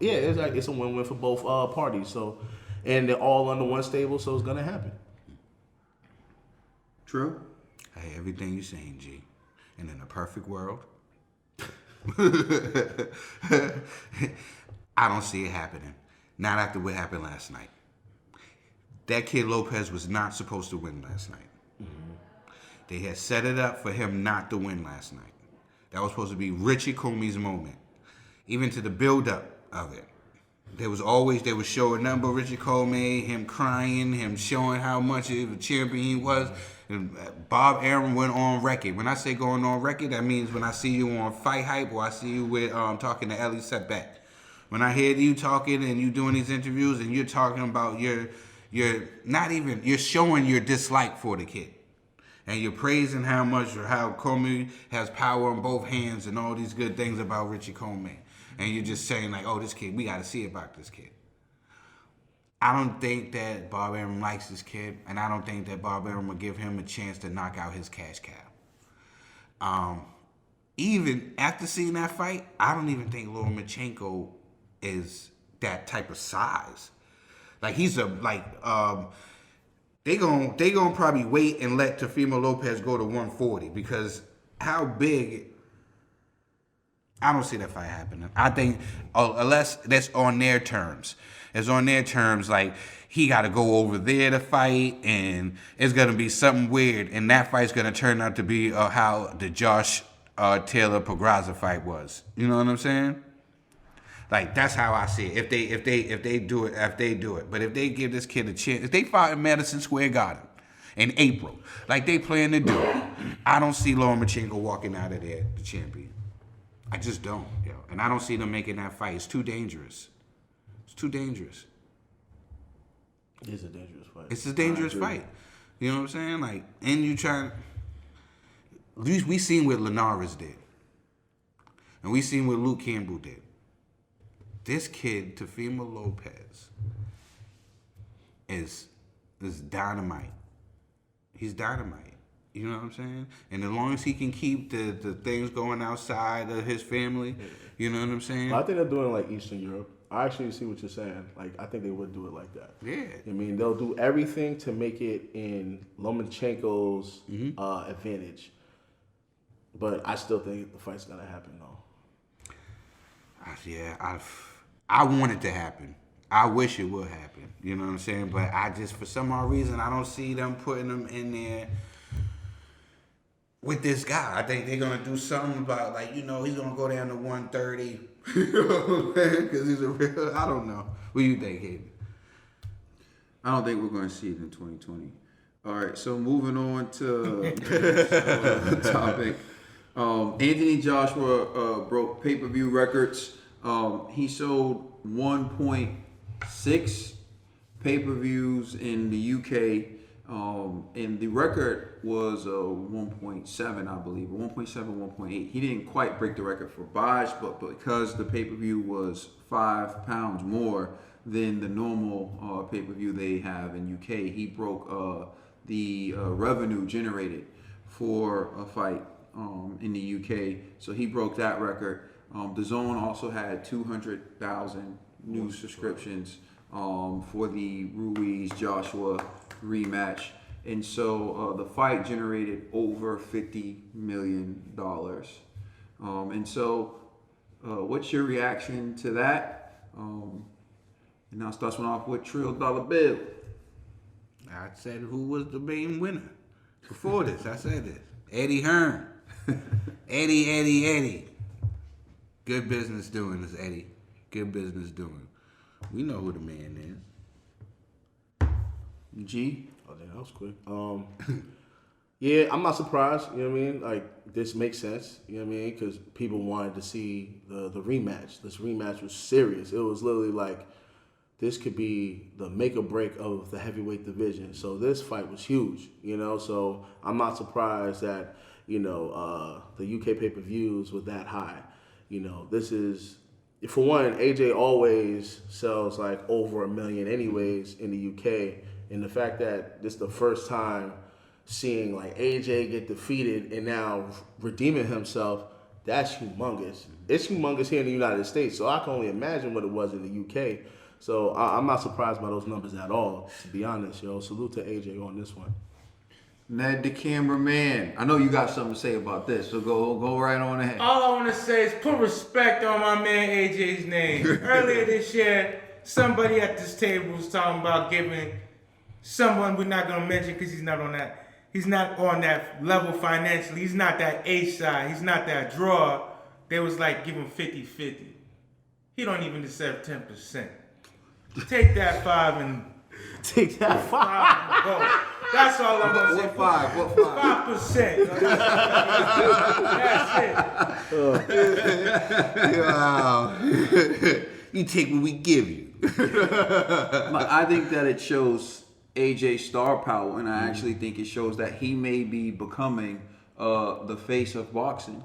it's a win-win for both parties. So, and they're all under one stable, so it's gonna happen. True. Hey, everything you're saying, G. And in a perfect world, I don't see it happening. Not after what happened last night. That kid Lopez was not supposed to win last night. They had set it up for him not to win last night. That was supposed to be Richie Comey's moment. Even to the build-up of it. They were showing nothing but Richie Comey, him crying, him showing how much of a champion he was. And Bob Arum went on record. When I say going on record, that means when I see you on Fight Hype or I see you with talking to Ellie Setback. When I hear you talking and you doing these interviews and you're talking about you're showing your dislike for the kid. And you're praising how Comey has power in both hands and all these good things about Richie Comey. And you're just saying like, oh, this kid, we got to see about this kid. I don't think that Bob Arum likes this kid, and I don't think that Bob Arum will give him a chance to knock out his cash cow. Even after seeing that fight, I don't even think Lomachenko is that type of size. Like they gonna probably wait and let Teofimo Lopez go to 140 because how big. I don't see that fight happening. I think unless that's on their terms. It's on their terms, like he got to go over there to fight, and it's gonna be something weird, and that fight's gonna turn out to be how the Josh Taylor Pedraza fight was. You know what I'm saying? Like that's how I see it. If they do it, but if they give this kid a chance, if they fight in Madison Square Garden in April, like they plan to do, I don't see Lomachenko walking out of there the champion. I just don't, yo. And I don't see them making that fight. It's too dangerous. It's too dangerous. It's a dangerous fight. It's a dangerous fight. You know what I'm saying? Like, and you trying. We seen what Linares did, and we seen what Luke Campbell did. This kid, Teofimo Lopez, is dynamite. He's dynamite. You know what I'm saying? And as long as he can keep the things going outside of his family, you know what I'm saying? I think they're doing it like Eastern Europe. I actually see what you're saying. Like, I think they would do it like that. Yeah. I mean, they'll do everything to make it in Lomachenko's advantage. But I still think the fight's gonna happen, though. I want it to happen. I wish it would happen. You know what I'm saying? But I just, for some odd reason, I don't see them putting him in there with this guy. I think they're gonna do something about, like, you know, he's gonna go down to 130. You know what I'm saying? Because he's a real. I don't know. What do you think, Hayden? I don't think we're going to see it in 2020. All right, so moving on to the topic. Anthony Joshua broke pay-per-view records. He sold 1.6 pay-per-views in the UK. And the record was 1.7, I believe, 1.7, 1.8. He didn't quite break the record for buys, but because the pay-per-view was £5 more than the normal pay-per-view they have in UK, he broke the revenue generated for a fight in the UK. So he broke that record. DAZN also had 200,000 new subscriptions for the Ruiz-Joshua rematch, and so the fight generated over $50 million. And so, what's your reaction to that? And now starts one off with Trill Dollar Bill. I said who was the main winner before this. I said this. Eddie Hearn. Eddie. Good business doing this, Eddie. Good business doing. We know who the man is. G. Oh, damn, that was quick. Yeah, I'm not surprised. You know what I mean? Like, this makes sense. You know what I mean? Because people wanted to see the rematch. This rematch was serious. It was literally like, this could be the make or break of the heavyweight division. So this fight was huge, you know? So I'm not surprised that, you know, the UK pay-per-views were that high. You know, this is, for one, AJ always sells like over 1 million anyways in the UK. And the fact that this is the first time seeing like AJ get defeated and now redeeming himself, that's humongous. It's humongous here in the United States. So I can only imagine what it was in the UK. So I'm not surprised by those numbers at all, to be honest, yo. Salute to AJ on this one. Ned, the cameraman. I know you got something to say about this, so go right on ahead. All I want to say is put respect on my man AJ's name. Earlier this year, somebody at this table was talking about giving someone we're not going to mention because he's not on that level financially. He's not that A side. He's not that draw. They was like, give him 50-50. He don't even deserve 10%. Take that 5 and Take that 5 and go. That's all I'm gonna say. What 5? What 5? 5%. That's it. Wow. You take what we give you. I think that it shows AJ's star power, and I actually think it shows that he may be becoming the face of boxing.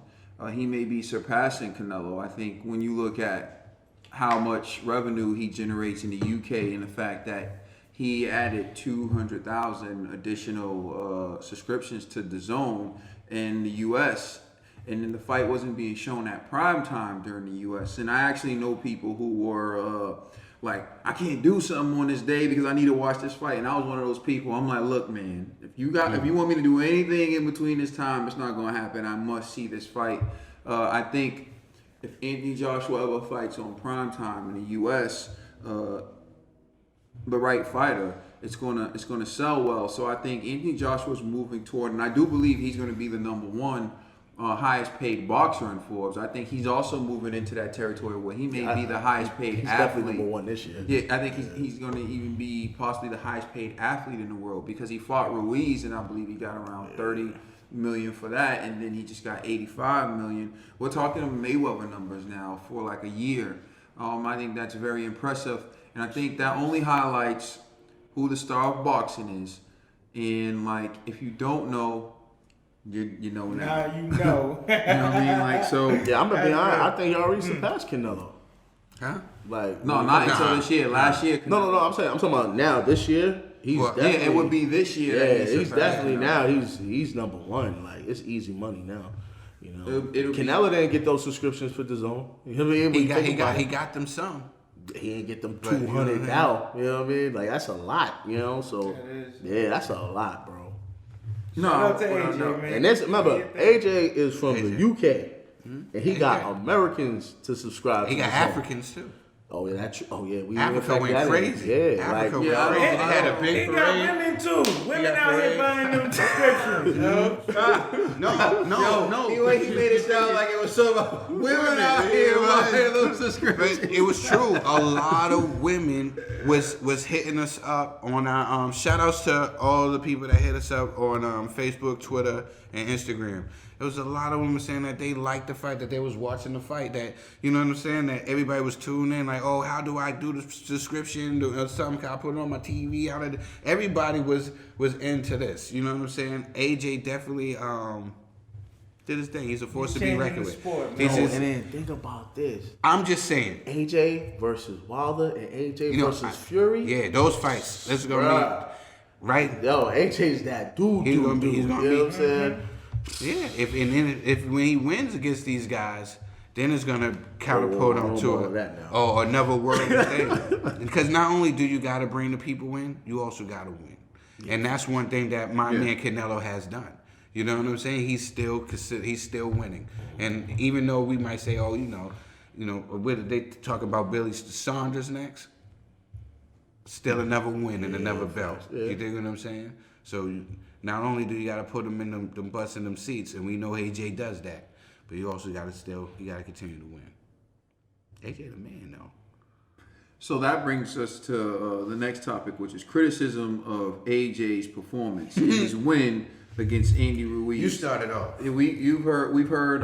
He may be surpassing Canelo. I think when you look at how much revenue he generates in the UK and the fact that he added 200,000 additional subscriptions to DAZN in the US, and then the fight wasn't being shown at prime time during the US. And I actually know people who were like, I can't do something on this day because I need to watch this fight. And I was one of those people. I'm like, look, man, if you want me to do anything in between this time, it's not going to happen. I must see this fight. I think if Anthony Joshua ever fights on prime time in the U.S., the right fighter, it's gonna sell well. So I think Anthony Joshua's moving toward, and I do believe he's going to be the number one highest paid boxer in Forbes. I think he's also moving into that territory where he may be the highest paid He's athlete. definitely number one this year. Yeah, I think he's going to even be possibly the highest paid athlete in the world because he fought Ruiz, and I believe he got around 30 million for that, and then he just got 85 million. We're talking Mayweather numbers now for like a year. I think that's very impressive, and I think that only highlights who the star of boxing is. And like, if you don't know, you know now. Now you know. You know what I mean? Like, so Yeah, I'm gonna be honest. I think he already surpassed Canelo. Huh? Like, no, not until this year. Last year, No. I'm talking about now. This year, he's Well, yeah, it would be this year. Yeah, that he's surpassed definitely Canelo. now. He's number one. Like, it's easy money now. You know, It'll be- Canelo didn't get those subscriptions for DAZN. You know what I mean? When you think about He it, got them some. he ain't get them But, you know 200 what I out. You know what I mean? Like, that's a lot. You know, so That is. yeah, that's a lot, bro. No, Shout out to well, AJ, no. man. And this, remember, AJ is from AJ. the UK, and he got AJ. Americans to subscribe. He to got the show. Africans too. Oh yeah, that's oh yeah. We Africa factor went that in. crazy. Yeah, Africa like, went Yeah, I crazy. don't- They had a He big got parade. women too. Women got out here parade. buying them subscriptions, yo. No. The way he made it sound like it was some women out here buying those subscriptions. But it was true. A lot of women was hitting us up on our shout outs to all the people that hit us up on Facebook, Twitter, and Instagram. There was a lot of women saying that they liked the fight, that they was watching the fight, that, you know what I'm saying, that everybody was tuning in, like, oh, how do I do the subscription? Something, can I put it on my TV? Everybody was into this, you know what I'm saying? AJ definitely did his thing. He's a force to be changing reckoned the with. sport, man. He's no, just- and then think about this: I'm just saying. AJ versus Wilder and AJ You know, versus Fury. Yeah, those fights. That's gonna Bruh. be right. Yo, AJ's that dude. He's dude, gonna be- dude. he's gonna you know be- what I'm saying? Yeah. If when he wins against these guys, then it's gonna catapult I him don't to know about that now. another world thing. Because not only do you gotta bring the people in, you also gotta win, and that's one thing that my man Canelo has done. You know what I'm saying? He's still winning, and even though we might say, oh, they talk about Billy Saunders next, still another win and another belt. Yeah. You dig what I'm saying? So not only do you got to put them in them butts in them seats, and we know AJ does that, but you also got to continue to win. AJ the man though. So that brings us to the next topic, which is criticism of AJ's performance in his win against Andy Ruiz. You started off. We've heard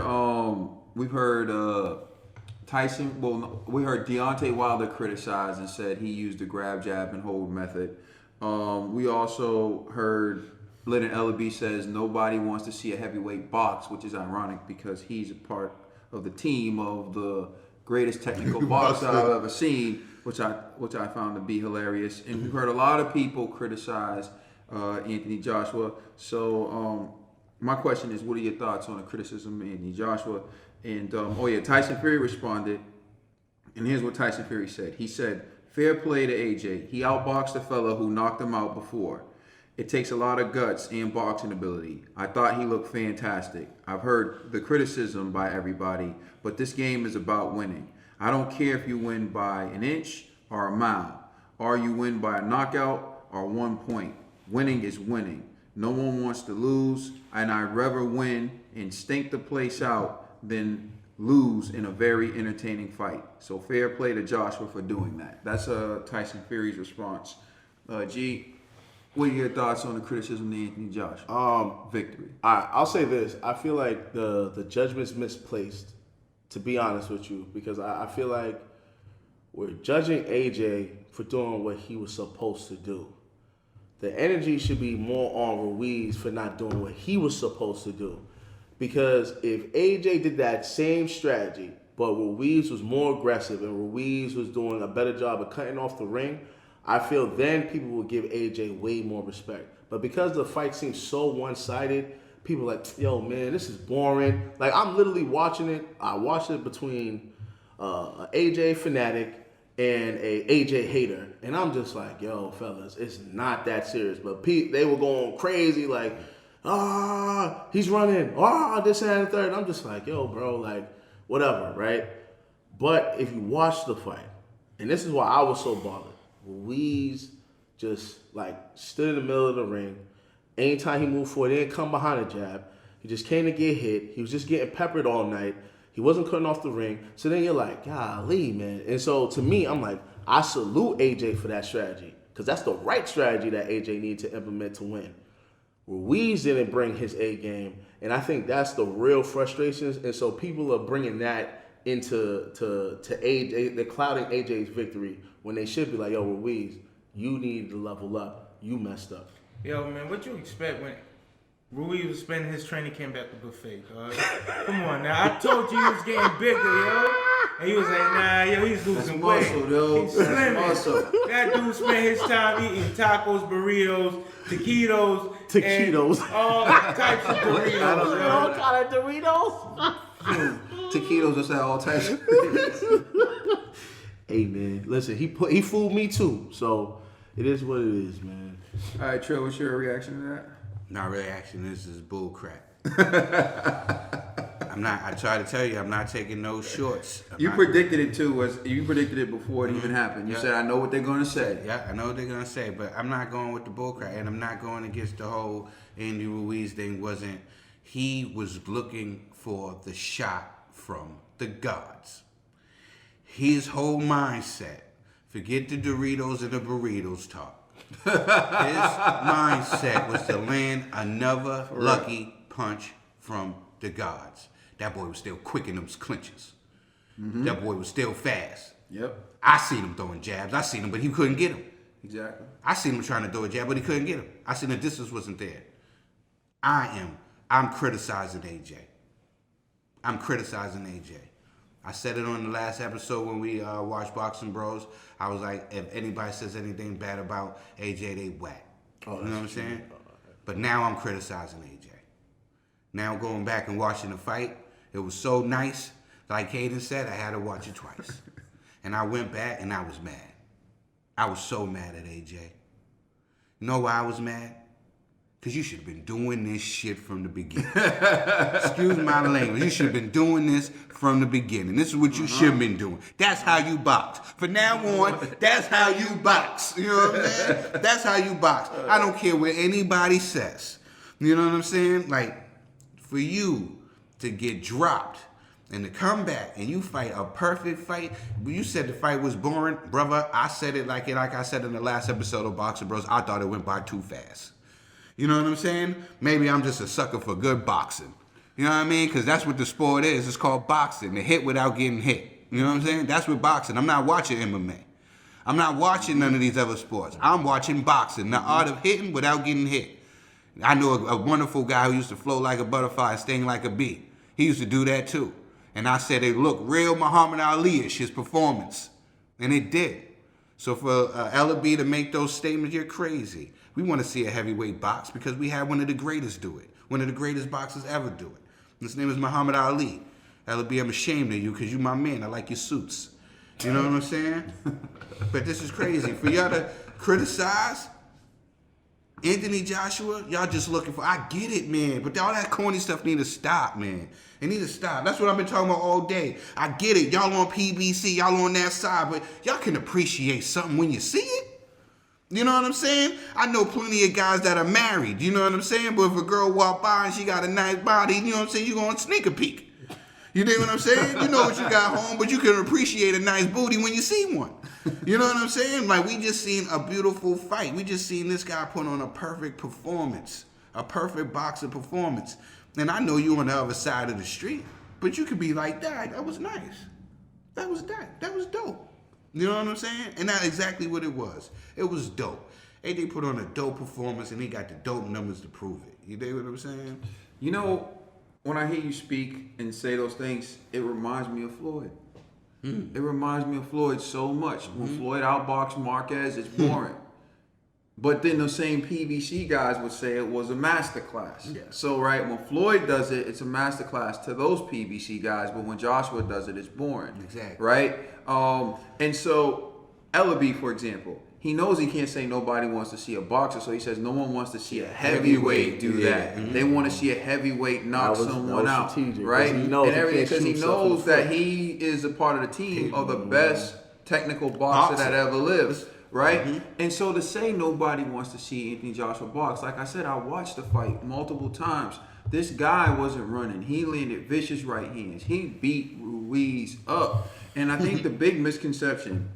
Tyson. Well, no, we heard Deontay Wilder criticized and said he used the grab, jab, and hold method. We also heard Leonard Ellaby says nobody wants to see a heavyweight box, which is ironic because he's a part of the team of the greatest technical boxer I've ever seen, which I found to be hilarious. And we've heard a lot of people criticize Anthony Joshua. So my question is, what are your thoughts on the criticism of Anthony Joshua? And Tyson Fury responded, and here's what Tyson Fury said. He said, "Fair play to AJ. He outboxed a fella who knocked him out before. It takes a lot of guts and boxing ability. I thought he looked fantastic. I've heard the criticism by everybody, but this game is about winning. I don't care if you win by an inch or a mile, or you win by a knockout or 1 point. Winning is winning. No one wants to lose, and I'd rather win and stink the place out than lose in a very entertaining fight. So fair play to Joshua for doing that." That's Tyson Fury's response. G, what are your thoughts on the criticism of Anthony Joshua? Victory. I'll say this. I feel like the judgment's misplaced, to be honest with you, because I feel like we're judging AJ for doing what he was supposed to do. The energy should be more on Ruiz for not doing what he was supposed to do. Because if AJ did that same strategy, but Ruiz was more aggressive and Ruiz was doing a better job of cutting off the ring, I feel then people will give AJ way more respect. But because the fight seems so one-sided, people are like, yo, man, this is boring. Like, I'm literally watching it. I watched it between an AJ fanatic and a AJ hater. And I'm just like, yo, fellas, it's not that serious. But they were going crazy like, he's running, this and the third. I'm just like, yo, bro, like, whatever, right? But if you watch the fight, and this is why I was so bothered, Ruiz just, like, stood in the middle of the ring. Anytime he moved forward, he didn't come behind a jab. He just came to get hit. He was just getting peppered all night. He wasn't cutting off the ring. So then you're like, golly, man. And so to me, I'm like, I salute AJ for that strategy, because that's the right strategy that AJ needed to implement to win. Ruiz didn't bring his A game, and I think that's the real frustrations. And so people are bringing that into to AJ. They're clouding AJ's victory when they should be like, yo, Ruiz, you need to level up. You messed up. Yo, man, what you expect when Ruiz was spending his training camp at the buffet, dog? Come on now. I told you he was getting bigger, yo. And he was like, nah, yo, he's losing weight. Muscle, yo. He's slimming. Muscle. That dude spent his time eating tacos, burritos, taquitos, and all types of Doritos. All kind of Doritos. Taquitos, just all types of Hey, man, listen, he fooled me too. So it is what it is, man. All right, Trill, what's your reaction to that? My reaction is bull crap. I try to tell you, I'm not taking no shorts. Predicted it too. You predicted it before it even happened. You said, I know what they're going to say. Yeah, I know what they're going to say, but I'm not going with the bull crap, and I'm not going against the whole Andy Ruiz thing. He was looking for the shot from the gods. His whole mindset, forget the Doritos and the burritos talk. His mindset was to land another lucky punch from the gods. That boy was still quick in those clinches. Mm-hmm. That boy was still fast. Yep. I seen him throwing jabs. I seen him, but he couldn't get him. Exactly. I seen him trying to throw a jab, but he couldn't get him. I seen the distance wasn't there. I'm criticizing AJ. I'm criticizing AJ. I said it on the last episode when we watched Boxing Bros. I was like, if anybody says anything bad about AJ, they whack. You know what I'm saying? But now I'm criticizing AJ. Now going back and watching the fight, it was so nice. Like Hayden said, I had to watch it twice. And I went back and I was mad. I was so mad at AJ. You know why I was mad? Because you should have been doing this shit from the beginning. Excuse my language. You should have been doing this from the beginning. This is what you should have been doing. That's how you box. From now on, that's how you box. You know what I'm saying? That's how you box. I don't care what anybody says. You know what I'm saying? Like, for you to get dropped And to come back and you fight a perfect fight, you said the fight was boring, brother. I said it like I said in the last episode of Boxing Bros. I thought it went by too fast. You know what I'm saying? Maybe I'm just a sucker for good boxing. You know what I mean? Because that's what the sport is. It's called boxing. The hit without getting hit. You know what I'm saying? That's what boxing. I'm not watching MMA. I'm not watching none of these other sports. I'm watching boxing. The art of hitting without getting hit. I know a wonderful guy who used to float like a butterfly, sting like a bee. He used to do that too. And I said it looked real Muhammad Ali-ish, his performance. And it did. So for Ellaby to make those statements, you're crazy. We want to see a heavyweight box because we had one of the greatest do it. One of the greatest boxers ever do it. His name is Muhammad Ali. Ellaby, I'm ashamed of you because you my man. I like your suits. You know what I'm saying? But this is crazy. For y'all to criticize Anthony Joshua, y'all just looking for, I get it, man. But all that corny stuff need to stop, man. It need to stop. That's what I've been talking about all day. I get it. Y'all on PBC, y'all on that side, but y'all can appreciate something when you see it. You know what I'm saying? I know plenty of guys that are married, you know what I'm saying? But if a girl walk by and she got a nice body, you know what I'm saying, you going to sneak a peek. You know what I'm saying? You know what you got home, but you can appreciate a nice booty when you see one. You know what I'm saying? Like, we just seen a beautiful fight. We just seen this guy put on a perfect performance, a perfect boxing performance. And I know you on the other side of the street, but you could be like, that was nice. That was dope. You know what I'm saying? And that's exactly what it was. It was dope. AJ put on a dope performance, and he got the dope numbers to prove it. You dig what I'm saying? You know, when I hear you speak and say those things, it reminds me of Floyd. It reminds me of Floyd so much. When Floyd outboxed Marquez, it's boring. But then the same PBC guys would say it was a masterclass. Yeah. So, right, when Floyd does it, it's a masterclass to those PBC guys. But when Joshua does it, it's boring. Exactly. Right? And so, Ellaby, for example, he knows he can't say nobody wants to see a boxer, so he says no one wants to see a heavyweight do that. Mm-hmm. They want to see a heavyweight knock someone out, strategic, right? Because he knows that he is a part of the team of the best technical boxer that ever lived, right? Mm-hmm. And so to say nobody wants to see Anthony Joshua box, like I said, I watched the fight multiple times. This guy wasn't running. He landed vicious right hands. He beat Ruiz up. And I think the big misconception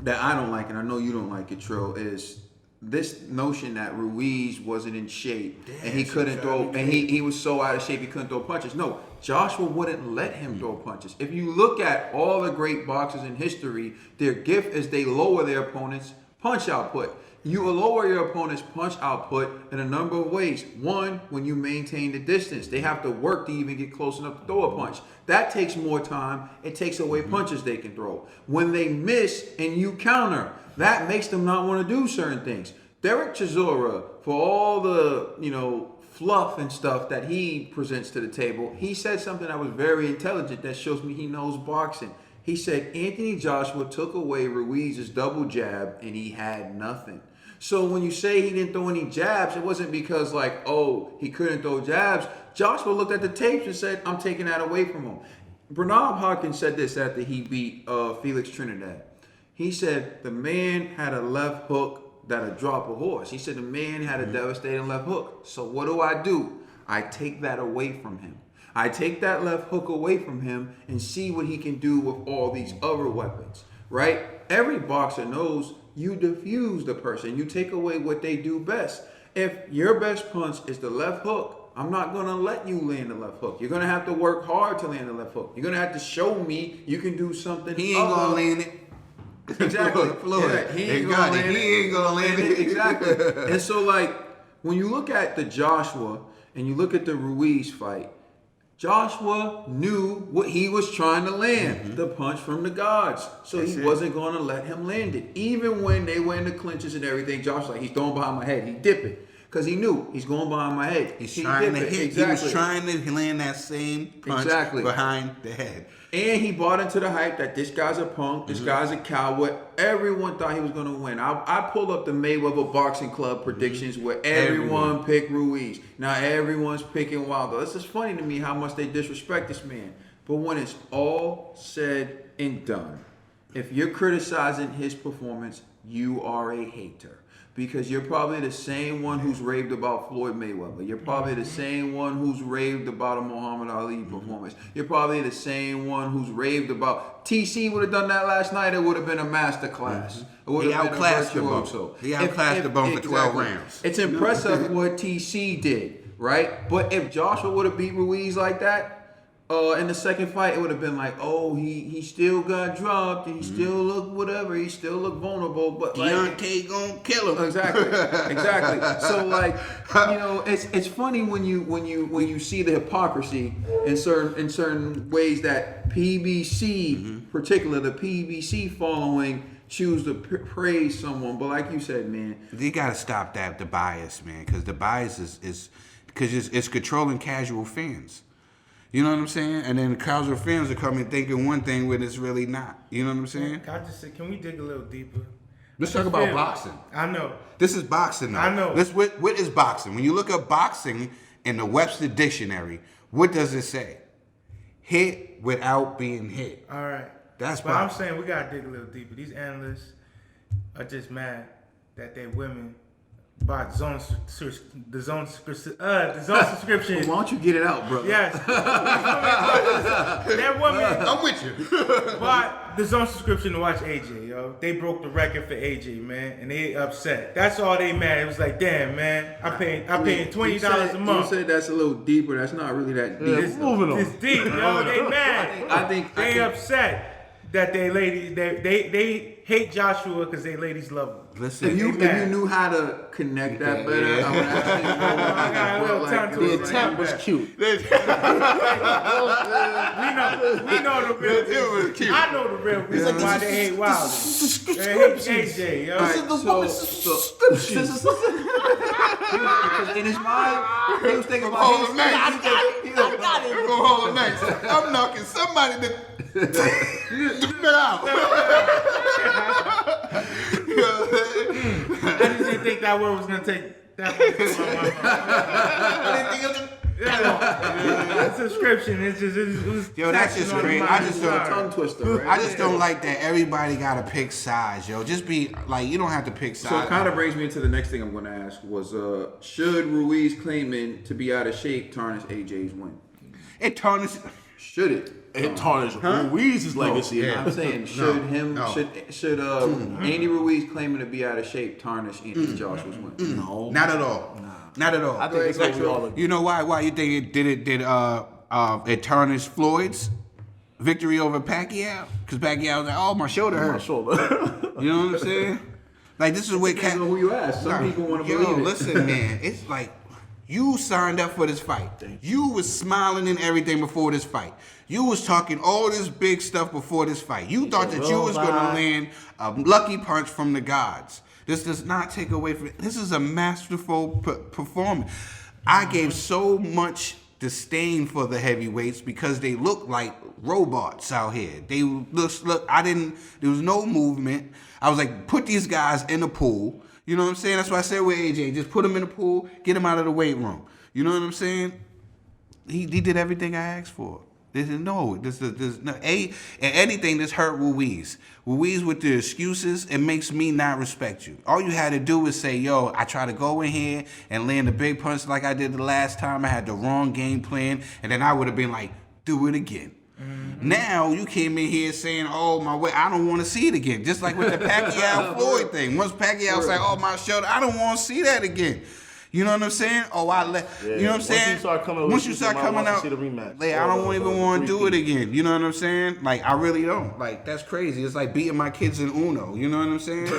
that I don't like, and I know you don't like it, Trill, is this notion that Ruiz wasn't in shape and he couldn't throw, and he was so out of shape he couldn't throw punches. No, Joshua wouldn't let him throw punches. If you look at all the great boxers in history, their gift is they lower their opponent's punch output. You will lower your opponent's punch output in a number of ways. One, when you maintain the distance. They have to work to even get close enough to throw a punch. That takes more time. It takes away punches they can throw. When they miss and you counter, that makes them not want to do certain things. Derek Chisora, for all the, fluff and stuff that he presents to the table, he said something that was very intelligent that shows me he knows boxing. He said Anthony Joshua took away Ruiz's double jab and he had nothing. So when you say he didn't throw any jabs, it wasn't because he couldn't throw jabs. Joshua looked at the tapes and said, I'm taking that away from him. Bernard Hopkins said this after he beat Felix Trinidad. He said the man had a left hook that'll drop a horse. He said the man had a devastating left hook. So what do? I take that away from him. I take that left hook away from him and see what he can do with all these other weapons, right? Every boxer knows you diffuse the person. You take away what they do best. If your best punch is the left hook, I'm not going to let you land the left hook. You're going to have to work hard to land the left hook. You're going to have to show me you can do something. He ain't going to land it. Exactly. Floyd. He ain't going to land it. Exactly. And so, when you look at the Joshua and you look at the Ruiz fight, Joshua knew what he was trying to land, the punch from the guards. So he wasn't going to let him land it. Even when they were in the clinches and everything, Josh was like, he's throwing behind my head. He dip it. Because he knew he's going behind my head. He's trying to hit. Exactly. He was trying to land that same punch behind the head. And he bought into the hype that this guy's a punk, this guy's a coward. Everyone thought he was going to win. I pulled up the Mayweather Boxing Club predictions where everyone picked Ruiz. Now everyone's picking Wilder. It's just funny to me how much they disrespect this man. But when it's all said and done, if you're criticizing his performance, you are a hater. because you're probably the same one who's raved about Floyd Mayweather. You're probably the same one who's raved about a Muhammad Ali performance. You're probably the same one who's raved about TC would have done that last night. It would have been a master class. He outclassed the bum. He outclassed the bum for 12 rounds. It's impressive what TC did, right? But if Joshua would have beat Ruiz like that, in the second fight, it would have been like, oh, he still got dropped, and he still looked whatever, he still looked vulnerable, but Deontay gonna kill him. Exactly. So like, you know, it's funny when you see the hypocrisy in certain ways that PBC, particularly the PBC following, choose to praise someone. But like you said, man, You gotta stop the bias, man, because the bias is because it's controlling casual fans. You know what I'm saying? And then the casual fans are coming thinking one thing when it's really not. You know what I'm saying? Can I just say, can we dig a little deeper? Let's talk about boxing. I know. This is boxing, though. I know. What is boxing? When you look up boxing in the Webster Dictionary, what does it say? Hit without being hit. All right. That's But I'm boxing. saying we gotta dig a little deeper. These analysts are just mad that their women bought the zone subscription. why don't you get it out, brother? Yes. That woman I'm with you. bought the zone subscription to watch AJ, yo. They broke the record for AJ, man, and they upset. That's all they mad. It was like, damn, man, I'm paying $20 a month. You said that's a little deeper. That's not really that deep. It's deep, yo. They mad. I think upset that they ladies they hate Joshua because they ladies love him. Listen, If you knew how to connect that better, I would actually know. I got a little tongue The twister. attempt was cute. We know the real reason. I know the real reason why they hate Wilder. They hate AJ, yo. Because in his mind, he was thinking about Hold his him next. I got it. We're gonna hold him next. I'm knocking somebody out. I just didn't think that word was gonna take that much the subscription, it was Yo, that's just taxing on the crazy. mind. I just don't- Tongue twister, right? I just don't like that everybody gotta pick sides, yo. Just be like, you don't have to pick sides. So it kind of brings me into the next thing I'm going to ask was, should Ruiz claiming to be out of shape tarnish AJ's win? It tarnishes. Should it? It tarnished Ruiz's legacy. yeah. I'm saying, should Andy Ruiz claiming to be out of shape tarnish Anthony Joshua's win? No. Not at all. Not at all. I think it's what we all agree. You know why? Why you think it tarnished Floyd's victory over Pacquiao? Because Pacquiao was like, oh, my shoulder My hurt. shoulder. You know what I'm saying? Like, this is where Depends on who you ask. Some people want to believe it. Listen, man. It's like, you signed up for this fight. You was smiling and everything before this fight. You was talking all this big stuff before this fight. You thought that you was going to land a lucky punch from the gods. This does not take away from it. This is a masterful performance. I gave so much disdain for the heavyweights because they look like robots out here. They look. There was no movement. I was like, put these guys in the pool. You know what I'm saying? That's why I said with AJ, just put him in the pool, get him out of the weight room. You know what I'm saying? He did everything I asked for. There's no, and anything that's hurt Ruiz. Ruiz with the excuses, it makes me not respect you. All you had to do is say, yo, I tried to go in here and land a big punch like I did the last time. I had the wrong game plan, and then I would have been like, do it again. Mm-hmm. Now you came in here saying, oh, my way, I don't want to see it again. Just like with the Pacquiao-Floyd thing. Once Pacquiao said, oh, my shoulder, I don't want to see that again. You know what I'm saying? Oh, you know what I'm saying? Once you start coming out, see the rematch. like, I don't even want to do it again. You know what I'm saying? Like, I really don't. Like, that's crazy. It's like beating my kids in Uno. You know what I'm saying?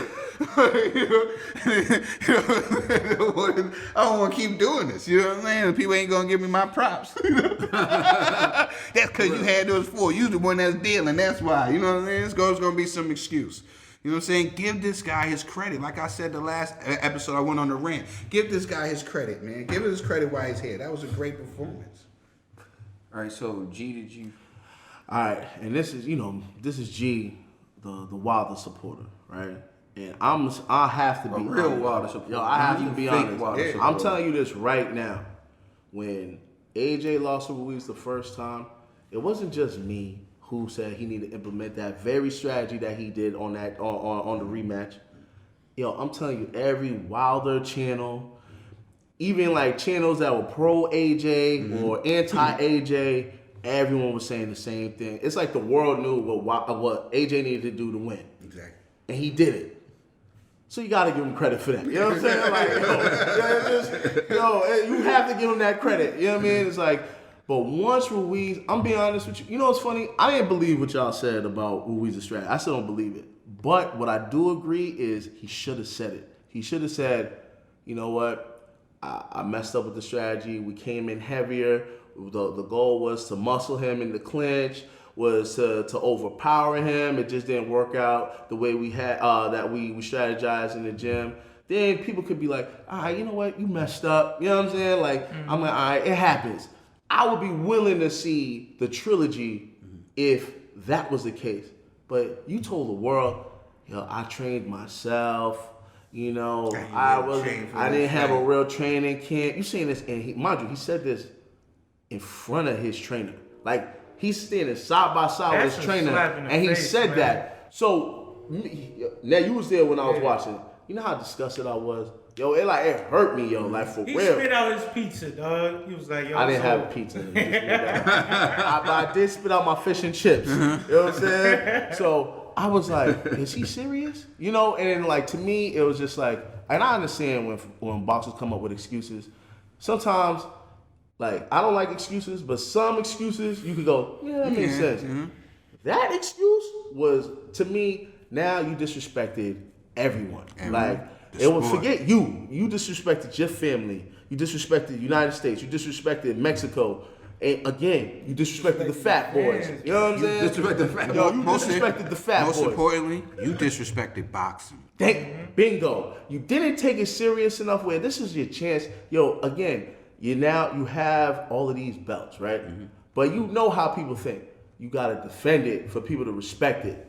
I don't want to keep doing this. You know what I'm saying? People ain't going to give me my props. That's because you had those four. You the one that's dealing. That's why. You know what I'm saying? It's going to be some excuse. You know what I'm saying? Give this guy his credit. Like I said the last episode, I went on the rant. Give this guy his credit, man. Give him his credit while he's here. That was a great performance. All right, so G to G. All right, and this is G, the Wilder supporter, right? And I have to be real honest. Wilder supporter. Yo, I have Not to be you fake honest. Wilder I'm supporter. telling you this right now. When AJ lost to Ruiz the first time, it wasn't just me who said he needed to implement that very strategy that he did on the rematch. yo, I'm telling you, every Wilder channel, even like channels that were pro AJ or anti AJ, everyone was saying the same thing. It's like the world knew what AJ needed to do to win. Exactly. And he did it. So you gotta give him credit for that. You know what I'm saying? Like, you have to give him that credit. You know what I mean? It's like, but once Ruiz, I'm being honest with you. You know what's funny? I didn't believe what y'all said about Ruiz's strategy. I still don't believe it. But what I do agree is he should have said it. He should have said, you know what? I messed up with the strategy. We came in heavier. The goal was to muscle him in the clinch, was to overpower him. It just didn't work out the way we had that we strategized in the gym. Then people could be like, all right, you know what? You messed up. You know what I'm saying? Like, I'm like, all right, it happens. I would be willing to see the trilogy if that was the case. But you told the world, yo, I trained myself. You know, I didn't have a real training camp. You saying this, and mind you, he said this in front of his trainer. Like, he's standing side by side with his trainer, and he said that. So, now you was there when I was watching. You know how disgusted I was? Yo, it hurt me, yo, like for real. He spit out his pizza, dog. He was like, yo, I didn't have pizza. I did spit out my fish and chips. You know what I'm saying? So I was like, is he serious? You know, and then like to me, it was just like, and I understand when boxers come up with excuses. Sometimes, like, I don't like excuses, but some excuses you could go, yeah, that makes sense. That excuse was, to me, now you disrespected everyone. Like, it will forget you. You disrespected your family. You disrespected the United States. You disrespected Mexico. And again, you disrespected the fat boys. You know what I'm saying? You disrespected the fat boys. You disrespected the fat boys. Most importantly, you disrespected boxing. Bingo. You didn't take it serious enough where this is your chance. Yo, again, you have all of these belts, right? But you know how people think. You got to defend it for people to respect it.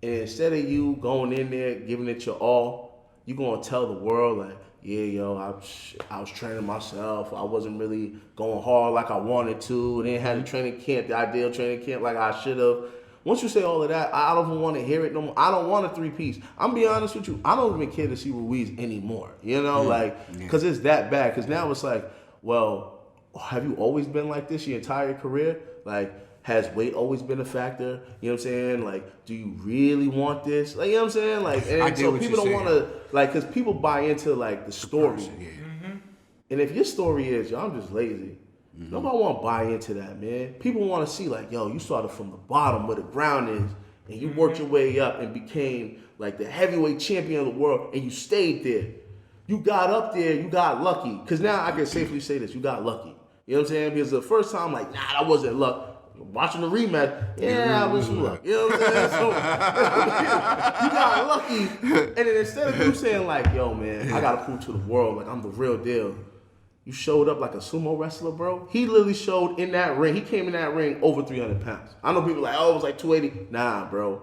And instead of you going in there, giving it your all, you going to tell the world, like, yeah, yo, I was training myself. I wasn't really going hard like I wanted to. I didn't have the training camp, the ideal training camp like I should have. Once you say all of that, I don't even want to hear it no more. I don't want a three-piece. I'm being honest with you. I don't even care to see Ruiz anymore. You know, because it's that bad. Because now it's like, well, have you always been like this your entire career? Like, has weight always been a factor? You know what I'm saying? Like, do you really want this? Like, you know what I'm saying? Like, and so people don't want to, like, because people buy into, like, the story. And if your story is, yo, I'm just lazy, nobody want to buy into that, man. People want to see, like, yo, you started from the bottom where the ground is, and you worked your way up and became, like, the heavyweight champion of the world, and you stayed there. You got up there, you got lucky. Because now I can safely say this, you got lucky. You know what I'm saying? Because the first time, like, nah, that wasn't luck. Watching the rematch, I wish you luck. You know what I'm saying? So, you got lucky. And then instead of you saying, like, yo, man, I got to prove to the world, like, I'm the real deal. You showed up like a sumo wrestler, bro. He literally showed in that ring. He came in that ring over 300 pounds. I know people like, oh, it was like 280. Nah, bro.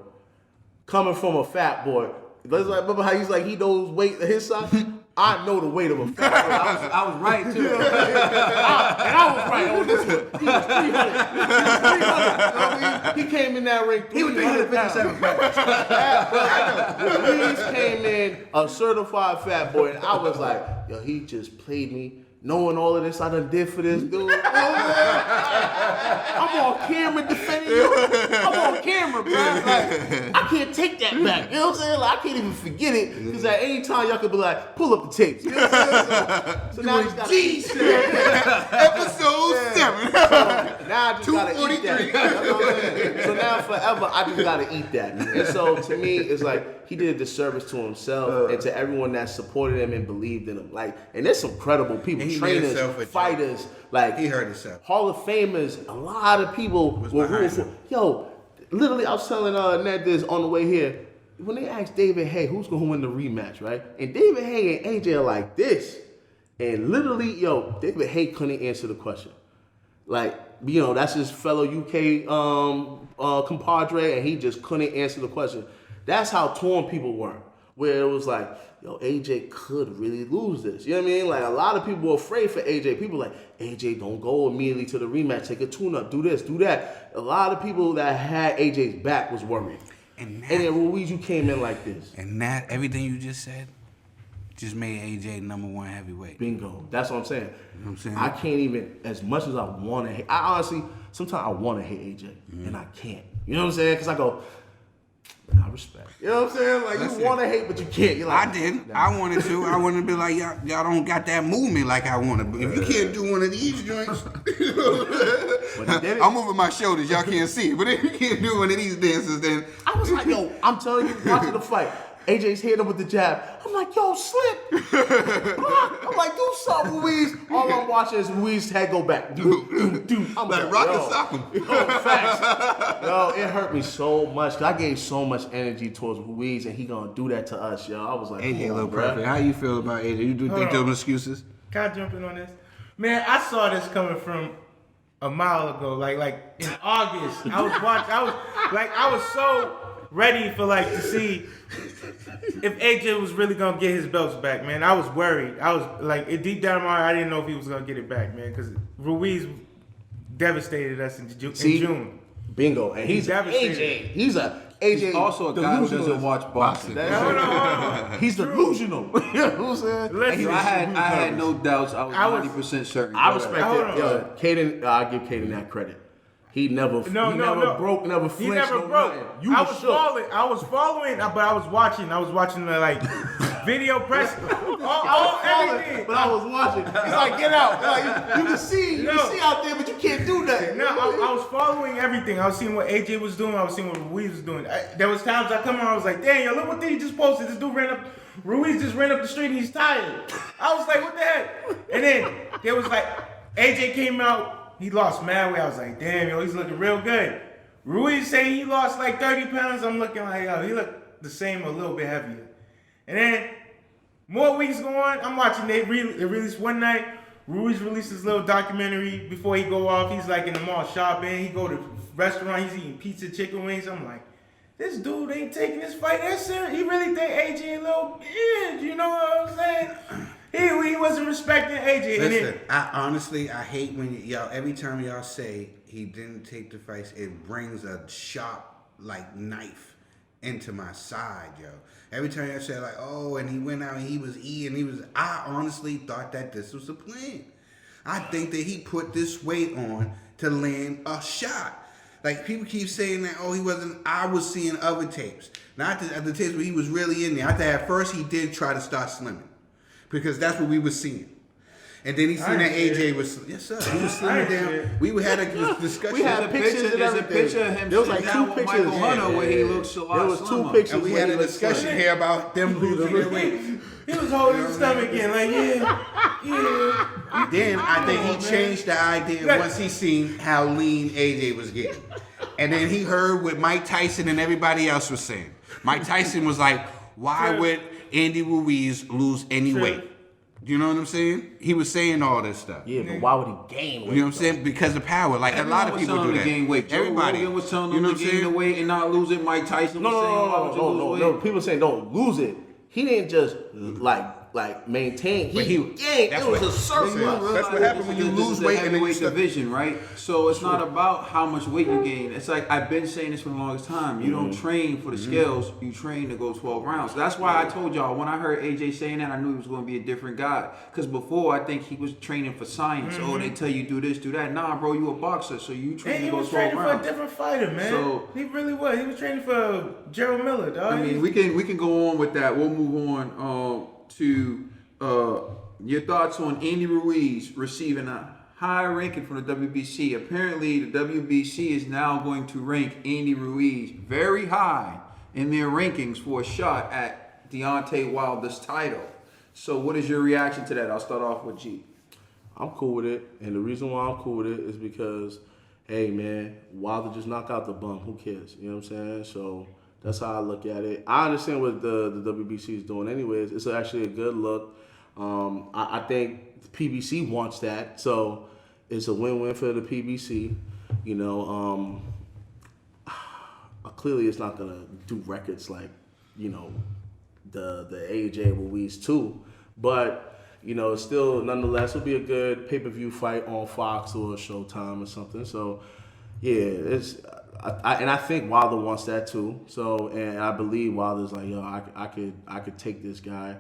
Coming from a fat boy. Remember how he's like, he knows weight his size? I know the weight of a fat boy. I was right too. And I was right on this one. He was 300. You know what I mean? He came in that ring. He was 357 pounds. Ruiz came in a certified fat boy, and I was like, yo, he just played me. Knowing all of this I done did for this dude. I'm on camera defending you. I'm on camera, bro. Like, I can't take that back. You know what I'm saying? Like, I can't even forget it. Because at any time, y'all could be like, pull up the tapes. You know what I'm saying? So now he's got Episode 7. So now I just gotta eat that. You know what I'm saying? So now forever, I just gotta eat that. And so to me, it's like, he did a disservice to himself and to everyone that supported him and believed in him. Like, and there's some credible people, trainers, fighters, like, he hurt himself. Hall of Famers. A lot of people were rooting for. Yo, literally, I was telling Ned this on the way here. When they asked David Haye who's gonna win the rematch, right? And David Haye and AJ are like this, and literally, yo, David Haye couldn't answer the question. Like, you know, that's his fellow UK compadre, and he just couldn't answer the question. That's how torn people were. Where it was like, yo, AJ could really lose this. You know what I mean? Like, a lot of people were afraid for AJ. People were like, AJ, don't go immediately to the rematch. Take a tune-up. Do this, do that. A lot of people that had AJ's back was worried. And then Ruiz, you came in like this. And that, everything you just said, just made AJ #1 heavyweight. Bingo. That's what I'm saying. You know what I'm saying? I can't even, as much as I want to hate, I honestly, sometimes I want to hate AJ, and I can't. You know what I'm saying? Because I go, I respect. You know what I'm saying? Like, you want to hate, but you can't. You're like, I didn't. I wanted to. I wanted to be like, y'all don't got that movement like I want to. If you can't do one of these joints, I'm moving my shoulders. Y'all can't see it. But if you can't do one of these dances, then I was like, yo, I'm telling you, watching the fight. AJ's hitting him with the jab. I'm like, yo, slip. I'm like, do something, Ruiz. All I'm watching is Ruiz's head go back. I'm like rock and sock him. Yo, facts. Yo, it hurt me so much. Cause I gave so much energy towards Ruiz, and he gonna do that to us, yo. I was like, AJ come look on, bro. perfect. How you feel about AJ? You do think those excuses? Can I jump in on this? Man, I saw this coming from a mile ago. Like in August, I was so ready for to see if AJ was really gonna get his belts back, man. I was worried. I was deep down in my heart, I didn't know if he was gonna get it back, man, because Ruiz devastated us in June. Bingo. And he's devastated. AJ. He's AJ. He's also a guy who doesn't watch boxing. He's delusional. You know what I'm saying? Listen, I had no doubts. I was 90% certain. I respect Hold it. on. Yo, Caden, I give Caden that credit. He never broke, never flinched. He never no broke. nothing. I was following, but I was watching. I was watching the video press. Everything. But I was watching. He's like, get out. Like, you can see out there, but you can't do nothing. No, I was following everything. I was seeing what AJ was doing. I was seeing what Ruiz was doing. There was times I come on, I was like, damn, yo, look what he just posted. This dude Ruiz just ran up the street and he's tired. I was like, what the heck? And then there was AJ came out. He lost mad weight. I was like, damn, yo, he's looking real good. Ruiz saying he lost 30 pounds. I'm looking like, yo, he looked the same, a little bit heavier. And then more weeks go on. I'm watching. They released one night. Ruiz released his little documentary before he go off. He's in the mall shopping. He go to restaurant. He's eating pizza, chicken wings. I'm like, this dude ain't taking this fight that serious. He really think AJ a little bitch. You know what I'm saying? He wasn't respecting AJ. Listen, I hate when y'all, every time y'all say he didn't take the fights, it brings a sharp knife into my side, yo. Every time y'all say and he went out and he was I honestly thought that this was the plan. I think that he put this weight on to land a shot. People keep saying that, he wasn't. I was seeing other tapes, not the tapes where he was really in there. I think at first he did try to start slimming. Because that's what we were seeing. And then he seen that AJ was, yes sir, he was slimming down. We had a discussion. We had pictures and There's a everything. picture of him There was sitting two down with pictures. Michael Hunter where he looks a lot There was slimmer. two pictures. And we had a discussion here about them losing their weight. He was holding his stomach in, yeah. Then I think he changed the idea once he seen how lean AJ was getting. And then he heard what Mike Tyson and everybody else was saying. Mike Tyson was like, why would Andy Ruiz lose any weight? You know what I'm saying? He was saying all this stuff. Yeah, but why would he gain weight? You know what I'm saying? Because of power. A lot of people do that. Gain weight. Everybody. Joe Rogan was telling him to gain the weight and not lose it. Mike Tyson was saying, why would you lose weight? No. People saying don't lose it. He didn't just maintain. He gained. It was a surplus. That's what happens when you lose weight in the heavyweight division, right? So it's not about how much weight you gain. It's I've been saying this for the longest time. You don't train for the scales. You train to go 12 rounds. That's why I told y'all when I heard AJ saying that, I knew he was going to be a different guy. Because before, I think he was training for science. Oh, they tell you do this, do that. Nah, bro, you a boxer, so you train to go 12 rounds. He was training for a different fighter, man. So, he really was. He was training for Gerald Miller, dog. I mean, we can go on with that. We'll move on to your thoughts on Andy Ruiz receiving a high ranking from the WBC. Apparently, the WBC is now going to rank Andy Ruiz very high in their rankings for a shot at Deontay Wilder's title. So what is your reaction to that? I'll start off with G. I'm cool with it. And the reason why I'm cool with it is because, hey, man, Wilder just knocked out the bum. Who cares? You know what I'm saying? So that's how I look at it. I understand what the WBC is doing anyways. It's actually a good look. I think the PBC wants that. So it's a win-win for the PBC. You know, clearly it's not going to do records like, you know, the AJ Ruiz too. But, you know, still, nonetheless, it'll be a good pay-per-view fight on Fox or Showtime or something. So, yeah, it's... I think Wilder wants that too. So, and I believe Wilder's like, yo, I could take this guy.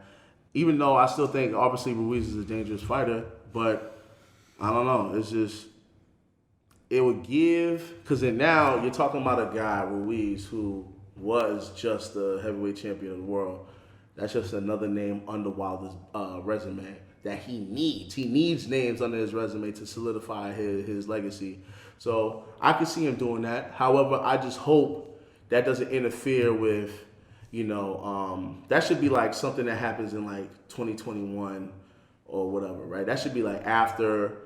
even though I still think obviously Ruiz is a dangerous fighter, but I don't know. It's just it would give because then now you're talking about a guy Ruiz who was just the heavyweight champion of the world. That's just another name under Wilder's resume that he needs. He needs names under his resume to solidify his legacy. So I can see him doing that. However, I just hope that doesn't interfere with, that should be like something that happens in like 2021 or whatever, right? That should be like after,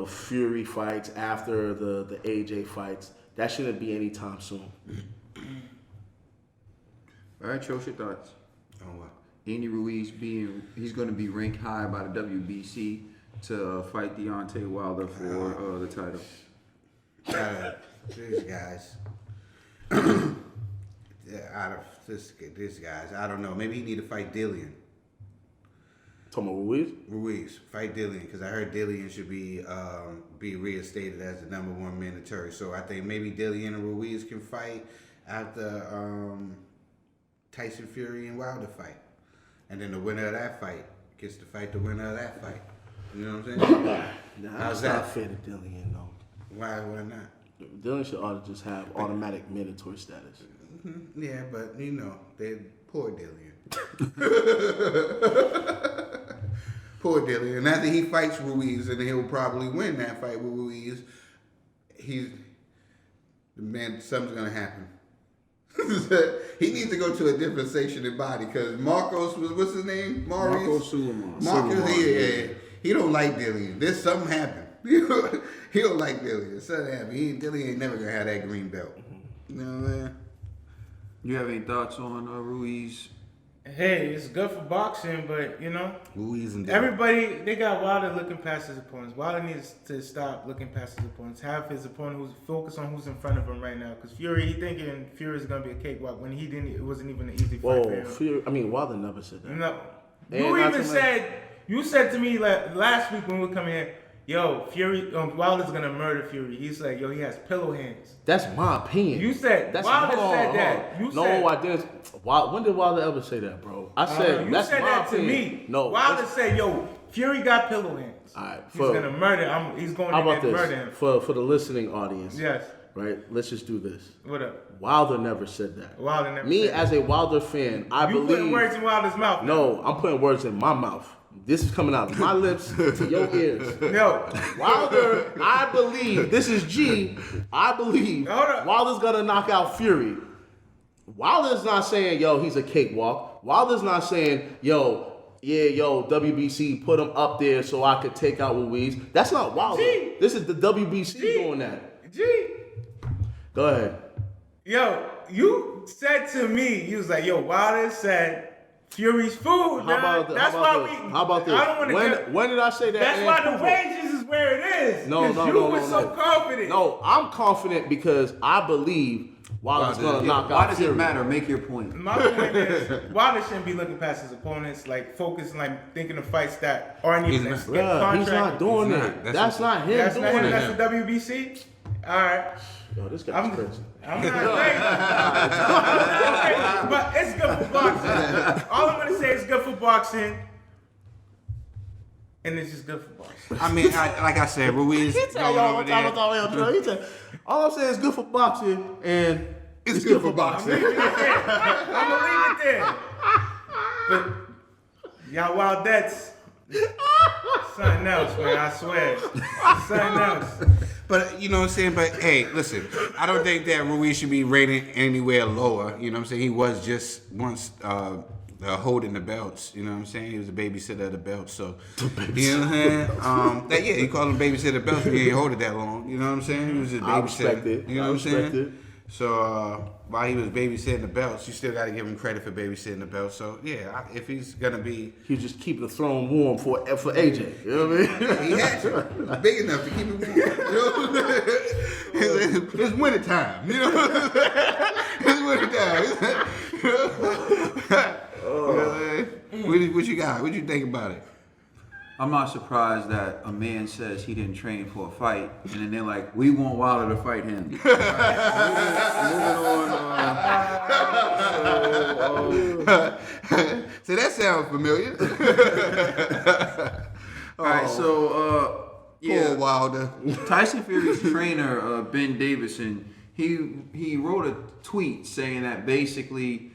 Fury fights, after the AJ fights. That shouldn't be anytime soon. All right, Josh, your thoughts? Oh, what? Andy Ruiz he's going to be ranked high by the WBC to fight Deontay Wilder for the title. These guys. Out of this guys, I don't know. Maybe he need to fight Dillian. Talking about Ruiz? Ruiz, fight Dillian, because I heard Dillian should be reinstated as the #1 mandatory. So I think maybe Dillian and Ruiz can fight after Tyson Fury and Wilder fight, and then the winner of that fight gets to fight the winner of that fight. You know what I'm saying? That's not fair to Dillian, though. Why not? Dillian should ought to just have automatic mandatory status. Mm-hmm. Yeah, but they poor Dillian. Poor Dillian. And after he fights Ruiz, and he'll probably win that fight with Ruiz, something's gonna happen. He needs to go to a different section of body because what's his name? Marco Suleiman. Yeah. He don't like Dillian. There's something happened. He don't like Dillian. Something happened. Dillian ain't never gonna have that green belt. You know what I'm saying? You have any thoughts on Ruiz? Hey, it's good for boxing, but Ruiz and Dillian. everybody, they got Wilder looking past his opponents. Wilder needs to stop looking past his opponents. Have his opponent who's focused on who's in front of him right now. Because he thinking Fury's gonna be a cakewalk when he didn't. It wasn't even an easy fight for him. Wilder never said that. No, And you said to me last week when we were coming here, yo, Fury, Wilder's gonna murder Fury. He's like, yo, he has pillow hands. That's my opinion. You said Wilder said that. I didn't. When did Wilder ever say that, bro? I said you that's said my that opinion. to me. No, Wilder said, yo, Fury got pillow hands. All right, He's gonna murder. He's going how in there about and this murder him. for the listening audience? Yes. Right. Let's just do this. What up? Wilder never said that. Wilder never. Me said as a Wilder fan, I you believe. putting words in Wilder's mouth. No, I'm putting words in my mouth. This is coming out of my lips to your ears. No. Wilder, I believe, this is G, I believe Hold up. Wilder's gonna knock out Fury. Wilder's not saying, yo, he's a cakewalk. Wilder's not saying, WBC, put him up there so I could take out Ruiz. That's not Wilder. G. This is the WBC doing that. G. Go ahead. Yo, you said to me, you was like, yo, Wilder said Fury's food. How about this? I don't want to. When did I say that? That's why the wages is where it is. No. You were so confident. No, I'm confident because I believe Wilder's gonna knock out Why does Fury. it matter? Make your point. My point is, Wilder shouldn't be looking past his opponents, like focusing, like thinking of fights that aren't even He's not- contract. He's not doing He's it. not. That's not him That's doing not him. it. That's the WBC. All right. Yo, this guy's crazy. I'm not crazy. But it's good for boxing. All I'm gonna say is good for boxing, and it's just good for boxing. I mean, like I said, Ruiz going over there. All I'm saying is good for boxing, and It's good for I'm boxing. leaving it there. I'm gonna leave it there. But y'all Wildettes, something else, man. I swear, something else. But you know what I'm saying? But hey, listen, I don't think that Ruiz should be rated anywhere lower. You know what I'm saying? He was just once holding the belts. You know what I'm saying? He was a babysitter of the belts. So you know what I'm saying? You call him babysitter belts when you ain't hold it that long. You know what I'm saying? He was just I respect babysitter. it. You know I what I'm respect saying? it. So while he was babysitting the belts, you still got to give him credit for babysitting the belts. So yeah, if he's gonna be, he was just keeping the throne warm for AJ. You know what I mean? he had to big enough to keep it warm. You know what I'm saying? It's winter time. You know what I'm saying? It's winter time. You know what I'm saying? What you got? What you think about it? I'm not surprised that a man says he didn't train for a fight, and then they're like, "We want Wilder to fight him." Moving on. So that sounds sound familiar. All right, so Poor Wilder. Tyson Fury's trainer, Ben Davison, he wrote a tweet saying that basically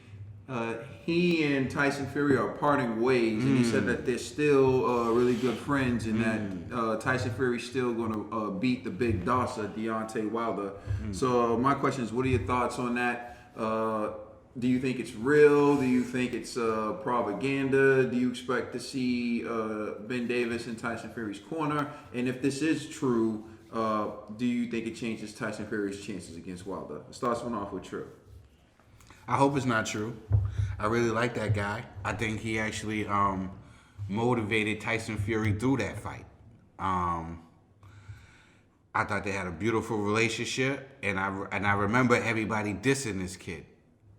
he and Tyson Fury are parting ways, and he said that they're still really good friends, and that Tyson Fury's still going to beat the big Dawsa, Deontay Wilder. So my question is, what are your thoughts on that? Do you think it's real? Do you think it's propaganda? Do you expect to see Ben Davis in Tyson Fury's corner? And if this is true, do you think it changes Tyson Fury's chances against Wilder? It starts one off with true. I hope it's not true. I really like that guy. I think he actually motivated Tyson Fury through that fight. I thought they had a beautiful relationship, and I remember everybody dissing this kid.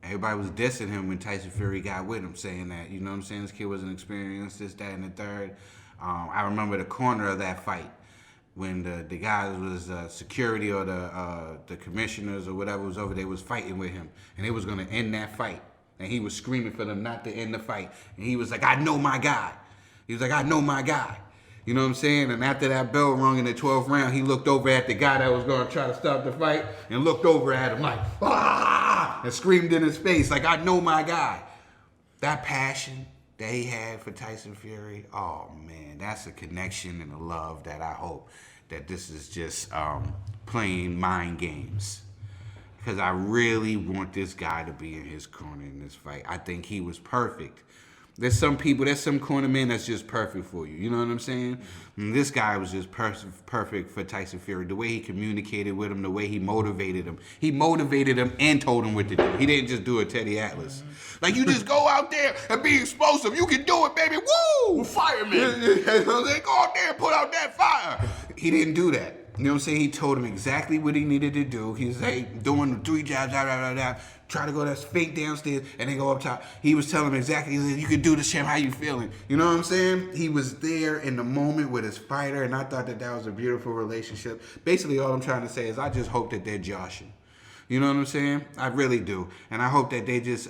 Everybody was dissing him when Tyson Fury got with him, saying that, you know what I'm saying, this kid wasn't experienced, this, that, and the third. I remember the corner of that fight when the guys was security or the commissioners or whatever was over there was fighting with him, and they was going to end that fight. And he was screaming for them not to end the fight. And he was like, I know my guy. He was like, I know my guy. You know what I'm saying? And after that bell rung in the 12th round, he looked over at the guy that was going to try to stop the fight and looked over at him like, ah, and screamed in his face like, I know my guy. That passion that he had for Tyson Fury, oh, man, that's a connection and a love that I hope that this is just playing mind games. Because I really want this guy to be in his corner in this fight. I think he was perfect. There's some cornermen that's just perfect for you. You know what I'm saying? And this guy was just perfect for Tyson Fury. The way he communicated with him, the way he motivated him. He motivated him and told him what to do. He didn't just do a Teddy Atlas. Like, you just go out there and be explosive. You can do it, baby. Woo! Fireman. You know, they go out there and put out that fire. He didn't do that. You know what I'm saying? He told him exactly what he needed to do. He was like doing the 3 jabs, try to go that fake downstairs and then go up top. He was telling him exactly, he said, you can do this, champ, how you feeling? You know what I'm saying? He was there in the moment with his fighter, and I thought that was a beautiful relationship. Basically, all I'm trying to say is I just hope that they're joshing. You know what I'm saying? I really do. And I hope that they just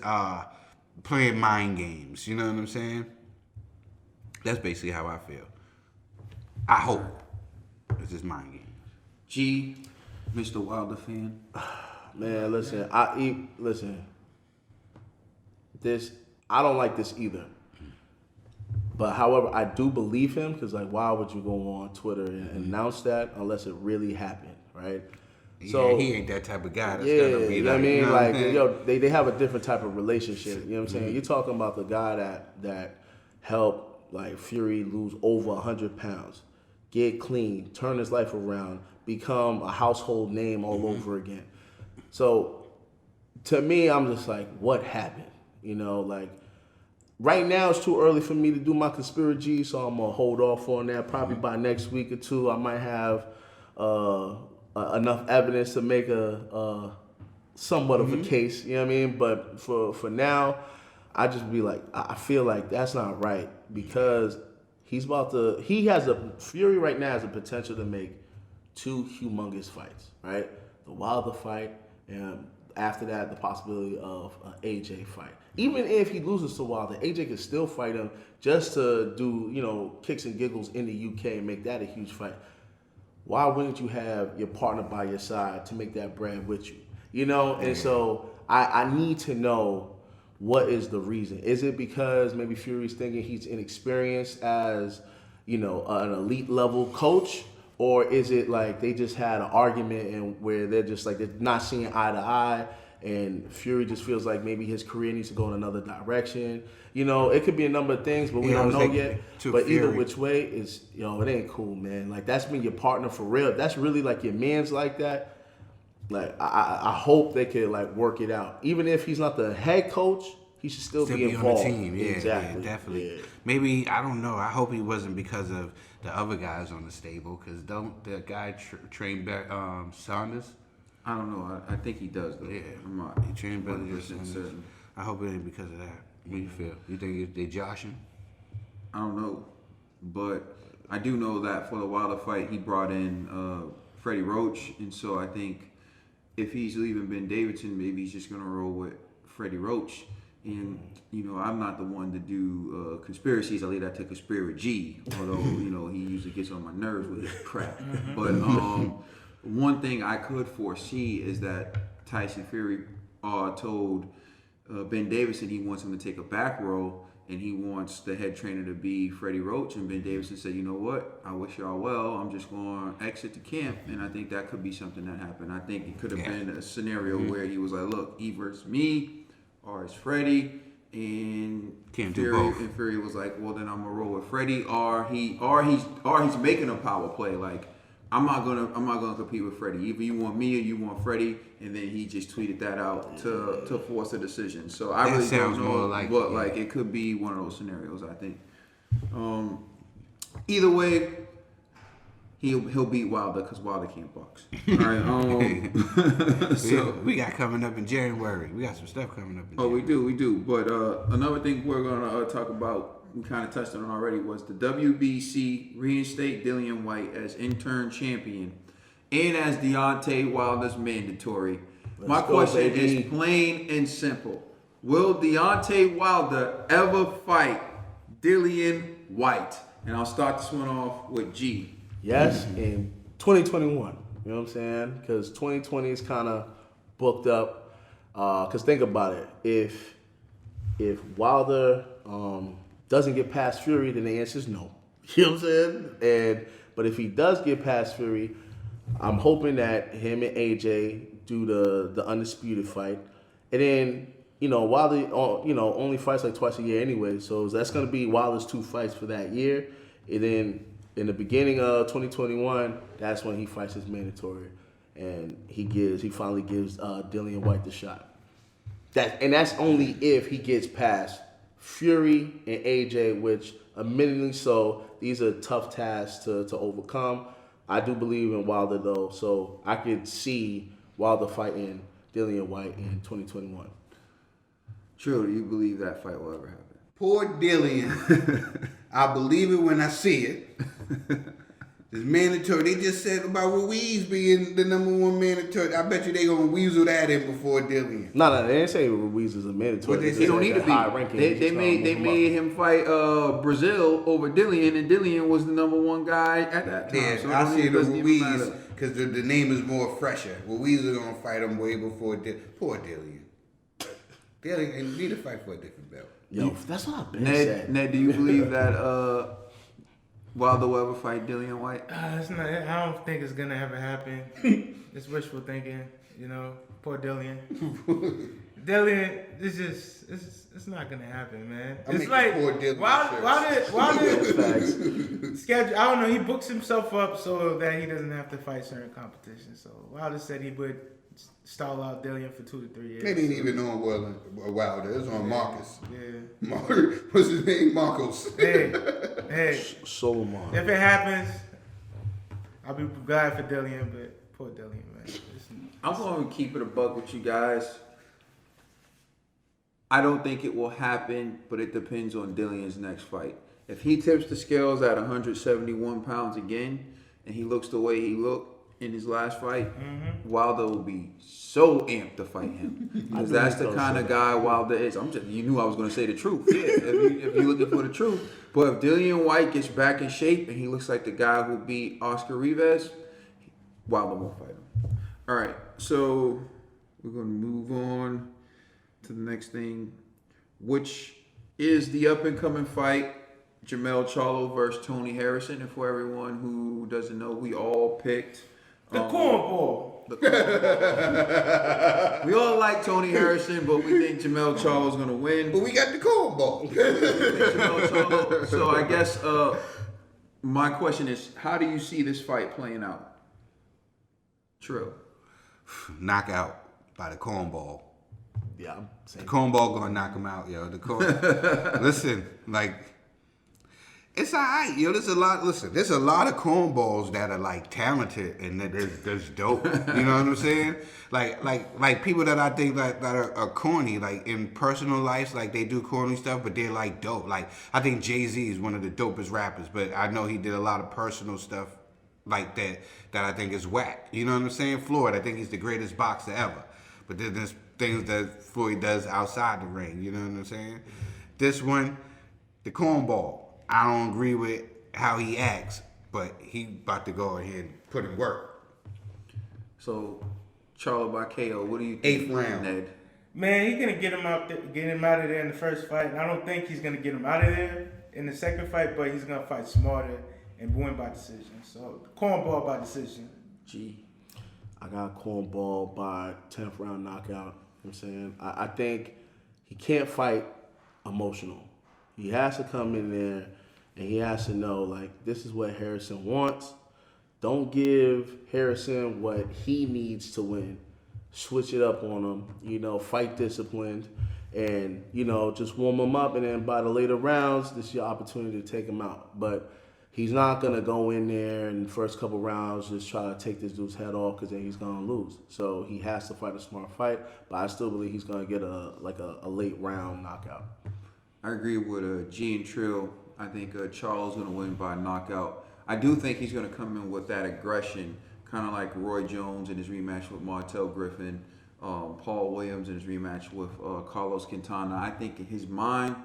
playing mind games. You know what I'm saying? That's basically how I feel. I hope it's just mind games. G, Mr. Wilder fan. Man, listen, I don't like this either. But however, I do believe him because, like, why would you go on Twitter and announce that unless it really happened, right? Yeah, So he ain't that type of guy that's yeah, gonna be you know what I like, mean? you know Like, what I'm saying? yo, they have a different type of relationship. You know what I'm saying? You're talking about the guy that helped like Fury lose over 100 pounds, get clean, turn his life around, become a household name all over again. So to me, I'm just like, what happened? You know, like right now it's too early for me to do my conspiracy, so I'm gonna hold off on that. Probably by next week or two, I might have enough evidence to make a somewhat of a case. You know what I mean? But for now, I just be like, I feel like that's not right because Fury right now has the potential to make 2 humongous fights, right? The Wilder fight, and after that, the possibility of an AJ fight. Even if he loses to Wilder, AJ can still fight him just to do, you know, kicks and giggles in the UK and make that a huge fight. Why wouldn't you have your partner by your side to make that bread with you? You know, and so I need to know what is the reason. Is it because maybe Fury's thinking he's inexperienced as, you know, an elite level coach? Or is it like they just had an argument and where they're just like they're not seeing eye to eye, and Fury just feels like maybe his career needs to go in another direction? You know, it could be a number of things, but we don't know yet. But either which way, is it ain't cool, man. Like that's been your partner for real. That's really like your man's like that. Like I hope they could like work it out. Even if he's not the head coach, he should still be involved. On the team. Yeah, exactly. Yeah, definitely. Yeah. Maybe, I don't know. I hope he wasn't because of the other guys on the stable. Because don't the guy train back Saunders? I don't know. I think he does though. Yeah, I'm not. He trained better than 100% Saunders. certain. I hope it ain't because of that. What do you feel? You think they joshing? I don't know, but I do know that for the Wilder fight, he brought in Freddie Roach, and so I think if he's leaving Ben Davidson, maybe he's just gonna roll with Freddie Roach, And I'm not the one to do conspiracies. I leave that to Conspiracy G. Although he usually gets on my nerves with his crap. But one thing I could foresee is that Tyson Fury told Ben Davison he wants him to take a back row, and he wants the head trainer to be Freddie Roach. And Ben Davison said, you know what? I wish y'all well. I'm just going to exit the camp. And I think that could be something that happened. I think it could have been a scenario where he was like, look, either it's me or it's Freddie. And Can't do both. And Fury was like, well, then I'm gonna roll with Freddie, or he's making a power play. Like, I'm not gonna compete with Freddie. Either you want me or you want Freddie. And then he just tweeted that out to force a decision. So I really don't know, but like it could be one of those scenarios. I think. Either way, he'll beat Wilder because Wilder can't box. All right. So we got coming up in January. We got some stuff coming up in January. We do. But another thing we're gonna talk about, we kind of touched on it already, was the WBC reinstate Dillian White as interim champion and as Deontay Wilder's mandatory. My question is plain and simple: will Deontay Wilder ever fight Dillian White? And I'll start this one off with G. Yes, in 2021. You know what I'm saying? Because 2020 is kind of booked up. Because think about it. If Wilder doesn't get past Fury, then the answer is no. You know what I'm saying? But if he does get past Fury, I'm hoping that him and AJ do the undisputed fight. And then, Wilder only fights like twice a year anyway. So that's going to be Wilder's 2 fights for that year. And then in the beginning of 2021, that's when he fights his mandatory, and he finally gives Dillian White the shot. That's only if he gets past Fury and AJ, which admittedly so, these are tough tasks to overcome. I do believe in Wilder though, so I could see Wilder fighting Dillian White in 2021. True, do you believe that fight will ever happen? Poor Dillian. I believe it when I see it. It's mandatory. They just said about Ruiz being the #1 mandatory. I bet you they gonna weasel that in before Dillian. No, they didn't say Ruiz is a mandatory. He don't need to be. They made him fight Brazil over Dillian, and Dillian was the #1 guy at that time. Yeah, so I see the Ruiz because the name is more fresher. Ruiz is gonna fight him way before Dillian. Poor Dillian. Dillian need to fight for a different belt. Yo, that's what I've been saying. Ned, do you believe that Wilder will ever fight Dillian White? I don't think it's gonna ever happen. It's wishful thinking, Poor Dillian. Dillian, it's not gonna happen, man. It's like poor Dillian why did schedule? I don't know. He books himself up so that he doesn't have to fight certain competitions. So Wilder said he would stall out Dillian for 2 to 3 years. They didn't even know Wilder. It was on Marcus. Yeah. What's his name? Marcos. Hey. Solomon. If it happens, I'll be glad for Dillian, but poor Dillian, man. I'm going to keep it a buck with you guys. I don't think it will happen, but it depends on Dillian's next fight. If he tips the scales at 171 pounds again, and he looks the way he looked in his last fight, Wilder will be so amped to fight him. Because that's the kind of guy Wilder is. You knew I was going to say the truth. Yeah, if you're looking for the truth. But if Dillian White gets back in shape and he looks like the guy who beat Oscar Rivas, Wilder won't fight him. All right, so we're going to move on to the next thing, which is the up-and-coming fight, Jermell Charlo versus Tony Harrison. And for everyone who doesn't know, we all picked the cornball. We all like Tony Harrison, but we think Jermell Charlo's going to win. But we got the cornball. So I guess my question is, how do you see this fight playing out? True. Knockout by the cornball. Yeah, the cornball gonna knock him out, yo. Listen, it's alright, yo. There's a lot of cornballs that are like talented and that's dope. You know what I'm saying? Like people that I think that are corny, like in personal lives, like they do corny stuff, but they're like dope. Like I think Jay-Z is one of the dopest rappers, but I know he did a lot of personal stuff like that I think is whack. You know what I'm saying? Floyd, I think he's the greatest boxer ever. But then there's things that Floyd does outside the ring. You know what I'm saying? This one, the cornball. I don't agree with how he acts, but he about to go ahead and put in work. So, Charlo by KO, what do you think? 8th round. Ned? Man, he's gonna get him out of there in the first fight. And I don't think he's gonna get him out of there in the second fight, but he's gonna fight smarter and win by decision. So cornball by decision. G. I got cornball by 10th round knockout. You know what I'm saying? I think he can't fight emotional. He has to come in there and he has to know, like, this is what Harrison wants. Don't give Harrison what he needs to win. Switch it up on him, you know, fight disciplined, and, you know, just warm him up, and then by the later rounds, this is your opportunity to take him out. But he's not going to go in there in the first couple rounds just try to take this dude's head off because then he's going to lose. So he has to fight a smart fight, but I still believe he's going to get a late round knockout. I agree with G and Trill. I think Charles going to win by knockout. I do think he's going to come in with that aggression, kind of like Roy Jones in his rematch with Martel Griffin, Paul Williams in his rematch with Carlos Quintana. I think in his mind,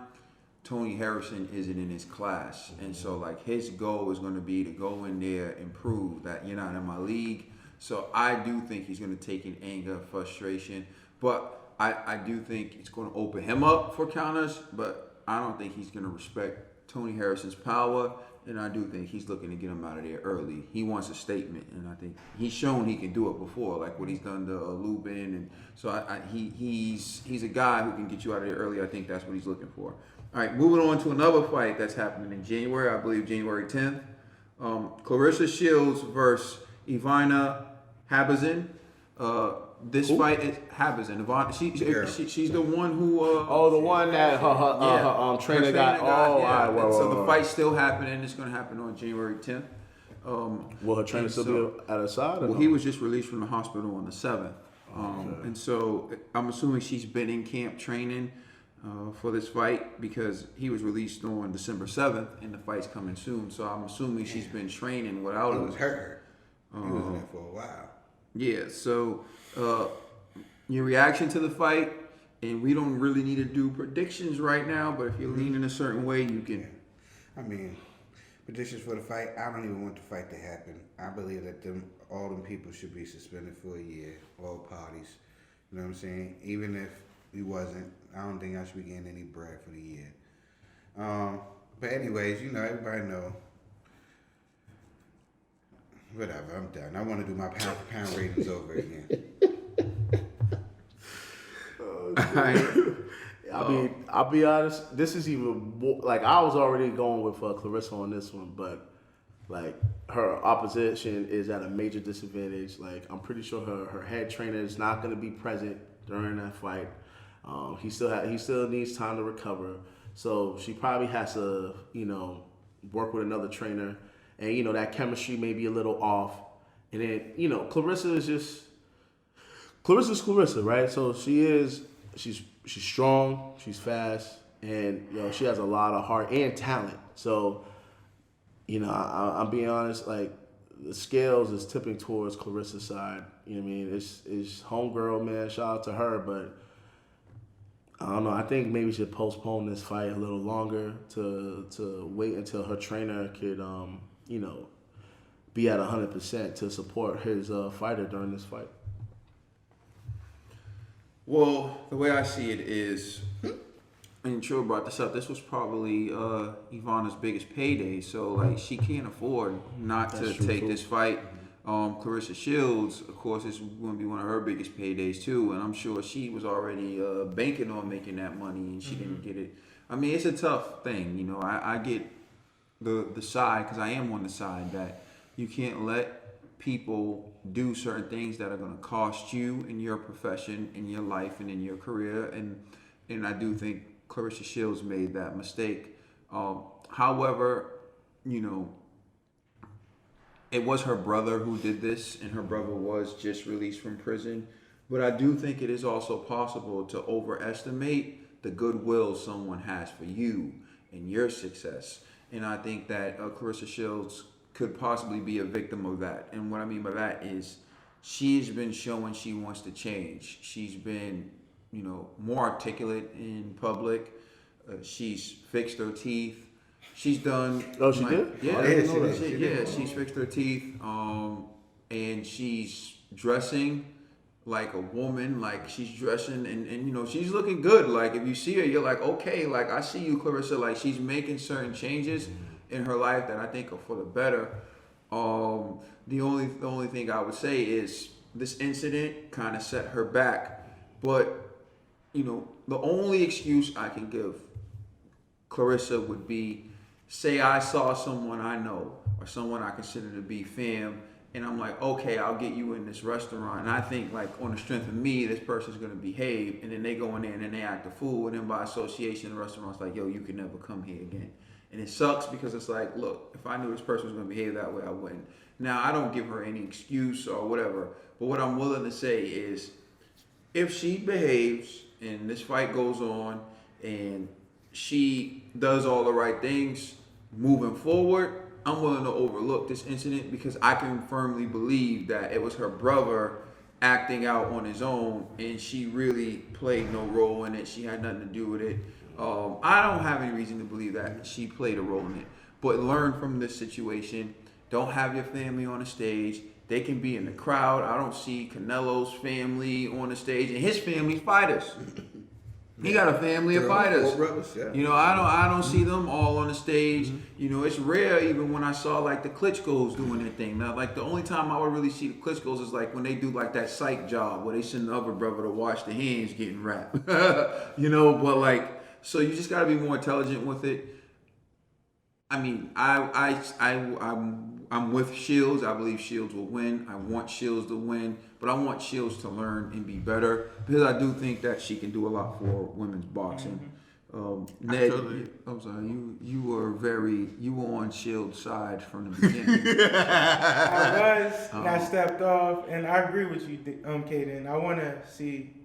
Tony Harrison isn't in his class. And so, like, his goal is going to be to go in there and prove that you're not in my league. So I do think he's going to take in anger, frustration. But I do think it's going to open him up for counters, but I don't think he's going to respect Tony Harrison's power, and I do think he's looking to get him out of there early. He wants a statement, and I think he's shown he can do it before, like what he's done to Lubin, and so he's a guy who can get you out of there early. I think that's what he's looking for. All right, moving on to another fight that's happening in January, I believe January 10th. Clarissa Shields versus Ivana Habazin. This fight is Habazin. She's the one who. The one that her trainer got. So the fight's still happening. It's going to happen on January 10th. Will her trainer still be at her side? Well, he was just released from the hospital on the 7th. And so I'm assuming she's been in camp training for this fight because he was released on December 7th and the fight's coming soon. So I'm assuming she's been training without He him. was hurt. He was in there for a while. Yeah, so your reaction to the fight, and we don't really need to do predictions right now, but if you're leaning a certain way, you can. I mean, predictions for the fight, I don't even want the fight to happen. I believe that all them people should be suspended for a year, all parties. You know what I'm saying? Even if we wasn't, I don't think I should be getting any bread for the year. But anyways, you know, everybody know. Whatever, I'm done. I want to do my pound for pound ratings over again. I'll be honest. This is even more, like, I was already going with Clarissa on this one, but like her opposition is at a major disadvantage. Like, I'm pretty sure her head trainer is not going to be present during that fight. He still needs time to recover, so she probably has to, you know, work with another trainer. And, you know, that chemistry may be a little off. And then, you know, Clarissa's Clarissa, right? So she's strong, she's fast, and, you know, she has a lot of heart and talent. So, you know, I'm being honest, like, the scales is tipping towards Clarissa's side. You know what I mean? It's homegirl, man. Shout out to her, but I don't know. I think maybe we should postpone this fight a little longer to wait until her trainer could, you know, be at 100% to support his fighter during this fight. Well, the way I see it is, and Trill brought this up, this was probably Ivana's biggest payday, so like she can't afford not to take this fight. Clarissa Shields, of course, is going to be one of her biggest paydays too, and I'm sure she was already banking on making that money, and she didn't get it. I mean, it's a tough thing, you know. I get the side, because I am on the side that you can't let people do certain things that are going to cost you in your profession, in your life, and in your career, and I do think Clarissa Shields made that mistake. However, you know, it was her brother who did this, and her brother was just released from prison. But I do think it is also possible to overestimate the goodwill someone has for you and your success. And I think that Clarissa Shields could possibly be a victim of that. And what I mean by that is she's been showing she wants to change. She's been, more articulate in public. She's fixed her teeth. She's done. Oh, she did? Yeah, I didn't know that. yeah. She's fixed her teeth. And she's dressing like a woman. Like she's dressing, and she's looking good. Like if you see her, you're like, okay, like I see you, Clarissa. Like she's making certain changes in her life that I think are for the better. The only thing I would say is this incident kind of set her back, but the only excuse I can give Clarissa would be, say I saw someone I know or someone I consider to be fam, and I'm like, okay, I'll get you in this restaurant, and I think like on the strength of me, this person's gonna behave, and then they go in there and then they act a fool, and then by association, the restaurant's like, yo, you can never come here again. And it sucks because it's like, look, if I knew this person was gonna behave that way, I wouldn't. Now, I don't give her any excuse or whatever, but what I'm willing to say is, if she behaves and this fight goes on and she does all the right things moving forward, I'm willing to overlook this incident because I can firmly believe that it was her brother acting out on his own and she really played no role in it. She had nothing to do with it. I don't have any reason to believe that she played a role in it. But learn from this situation. Don't have your family on the stage. They can be in the crowd. I don't see Canelo's family on the stage, and his family's fighters. He got a family of fighters. Brothers, yeah. I don't see them all on the stage. It's rare even when I saw like the Klitschko's doing their thing. Now, like the only time I would really see the Klitschko's is like when they do like that psych job where they send the other brother to wash the hands getting wrapped. But like, so you just got to be more intelligent with it. I mean, I'm with Shields. I believe Shields will win. I want Shields to win, but I want Shields to learn and be better because I do think that she can do a lot for women's boxing. Ned, I'm sorry, you were on Shields' side from the beginning. I was, and I stepped off, and I agree with you, Kaden. I want to see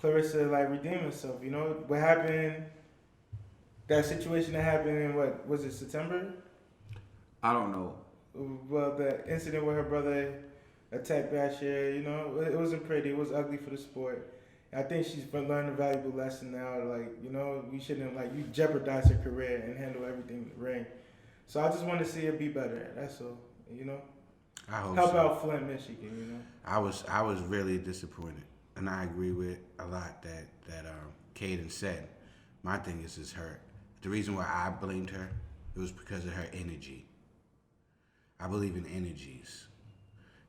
Clarissa like redeem herself. What happened? That situation that happened in what was it, September? I don't know. Well, the incident with her brother attacked Bashir, it wasn't pretty. It was ugly for the sport. I think she's learned a valuable lesson now. Like, we shouldn't you jeopardize her career and handle everything in the ring. So I just want to see her be better. That's all. I hope help so. out Flint, Michigan. I was really disappointed, and I agree with a lot that Kaden said. My thing is her. The reason why I blamed her, it was because of her energy. I believe in energies.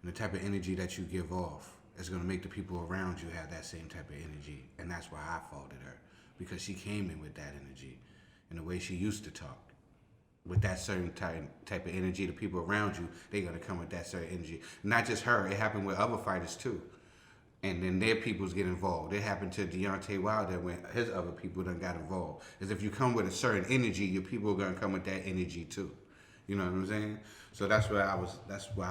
And the type of energy that you give off is going to make the people around you have that same type of energy. And that's why I faulted her. Because she came in with that energy. And the way she used to talk. With that certain type of energy, the people around you, they're going to come with that certain energy. Not just her. It happened with other fighters too. And then their peoples get involved. It happened to Deontay Wilder when his other people done got involved. Is if you come with a certain energy, your people are going to come with that energy too. You know what I'm saying? So that's why I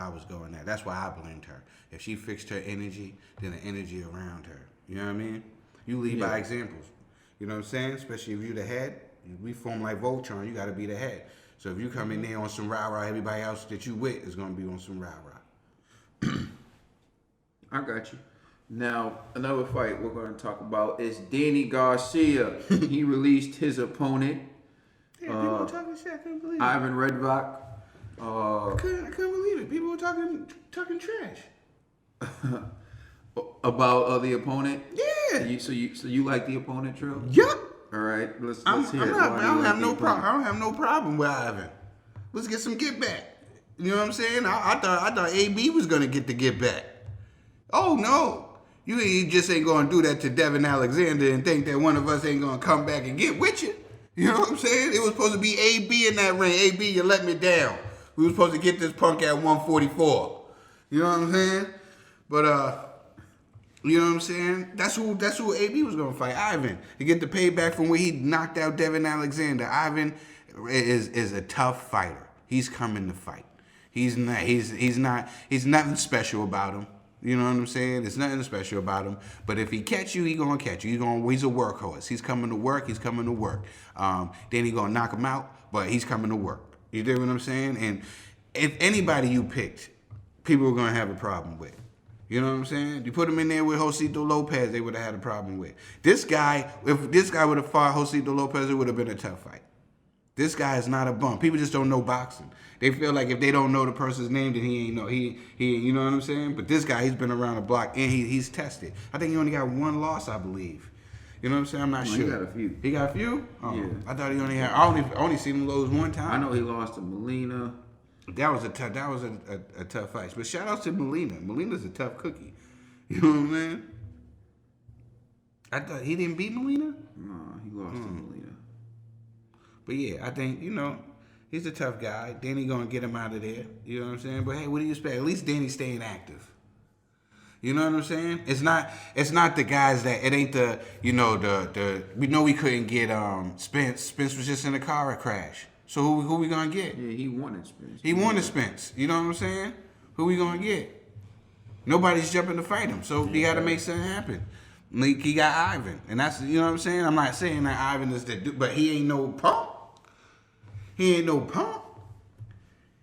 was going at. That's why I blamed her. If she fixed her energy, then the energy around her. You know what I mean? You lead by examples. You know what I'm saying? Especially if you the head. We form like Voltron. You got to be the head. So if you come in there on some rah-rah, everybody else that you with is going to be on some rah-rah. I got you. Now, another fight we're going to talk about is Danny Garcia. He released his opponent. Yeah, people were talking shit. I couldn't believe it. Ivan Redvach. I couldn't believe it. People were talking trash. About the opponent? Yeah. So you like the opponent, Trill? Yup. All right, let's hear it. I don't have no problem with Ivan. Let's get some get back. You know what I'm saying? I thought AB was gonna get the get back. Oh no. You just ain't gonna do that to Devin Alexander and think that one of us ain't gonna come back and get with you. You know what I'm saying? It was supposed to be AB in that ring. AB, you let me down. We was supposed to get this punk at 144. You know what I'm saying? But you know what I'm saying? That's who AB was gonna fight. Ivan. To get the payback from where he knocked out Devin Alexander. Ivan is a tough fighter. He's coming to fight. He's nothing special about him. You know what I'm saying? There's nothing special about him. But if he catch you, he gonna catch you. He's a workhorse. He's coming to work. He's coming to work. Then he gonna knock him out, but he's coming to work. You dig what I'm saying? And if anybody you picked, people are gonna have a problem with. You know what I'm saying? You put him in there with Josito Lopez, they would have had a problem with. This guy, if this guy would have fought Josito Lopez, it would have been a tough fight. This guy is not a bum. People just don't know boxing. They feel like if they don't know the person's name, then he ain't know. He you know what I'm saying? But this guy, he's been around the block and he's tested. I think he only got one loss, I believe. You know what I'm saying? I'm not sure. He got a few. He got a few? Oh, Yeah. I thought he only had. I only seen him lose one time. I know he lost to Molina. That was a tough fight. But shout out to Molina. Molina's a tough cookie. You know what I'm saying? I thought he didn't beat Molina. No, he lost to Molina. But yeah, I think, he's a tough guy. Danny gonna get him out of there. You know what I'm saying? But hey, what do you expect? At least Danny's staying active. You know what I'm saying? It's not the guys that it ain't the we know we couldn't get Spence. Spence was just in a car crash. So who we gonna get? Yeah, he wanted Spence. He wanted Spence. You know what I'm saying? Who we gonna get? Nobody's jumping to fight him. So you gotta make something happen. Like he got Ivan. And that's what I'm saying? I'm not saying that Ivan is the dude, but he ain't no punk. He ain't no punk.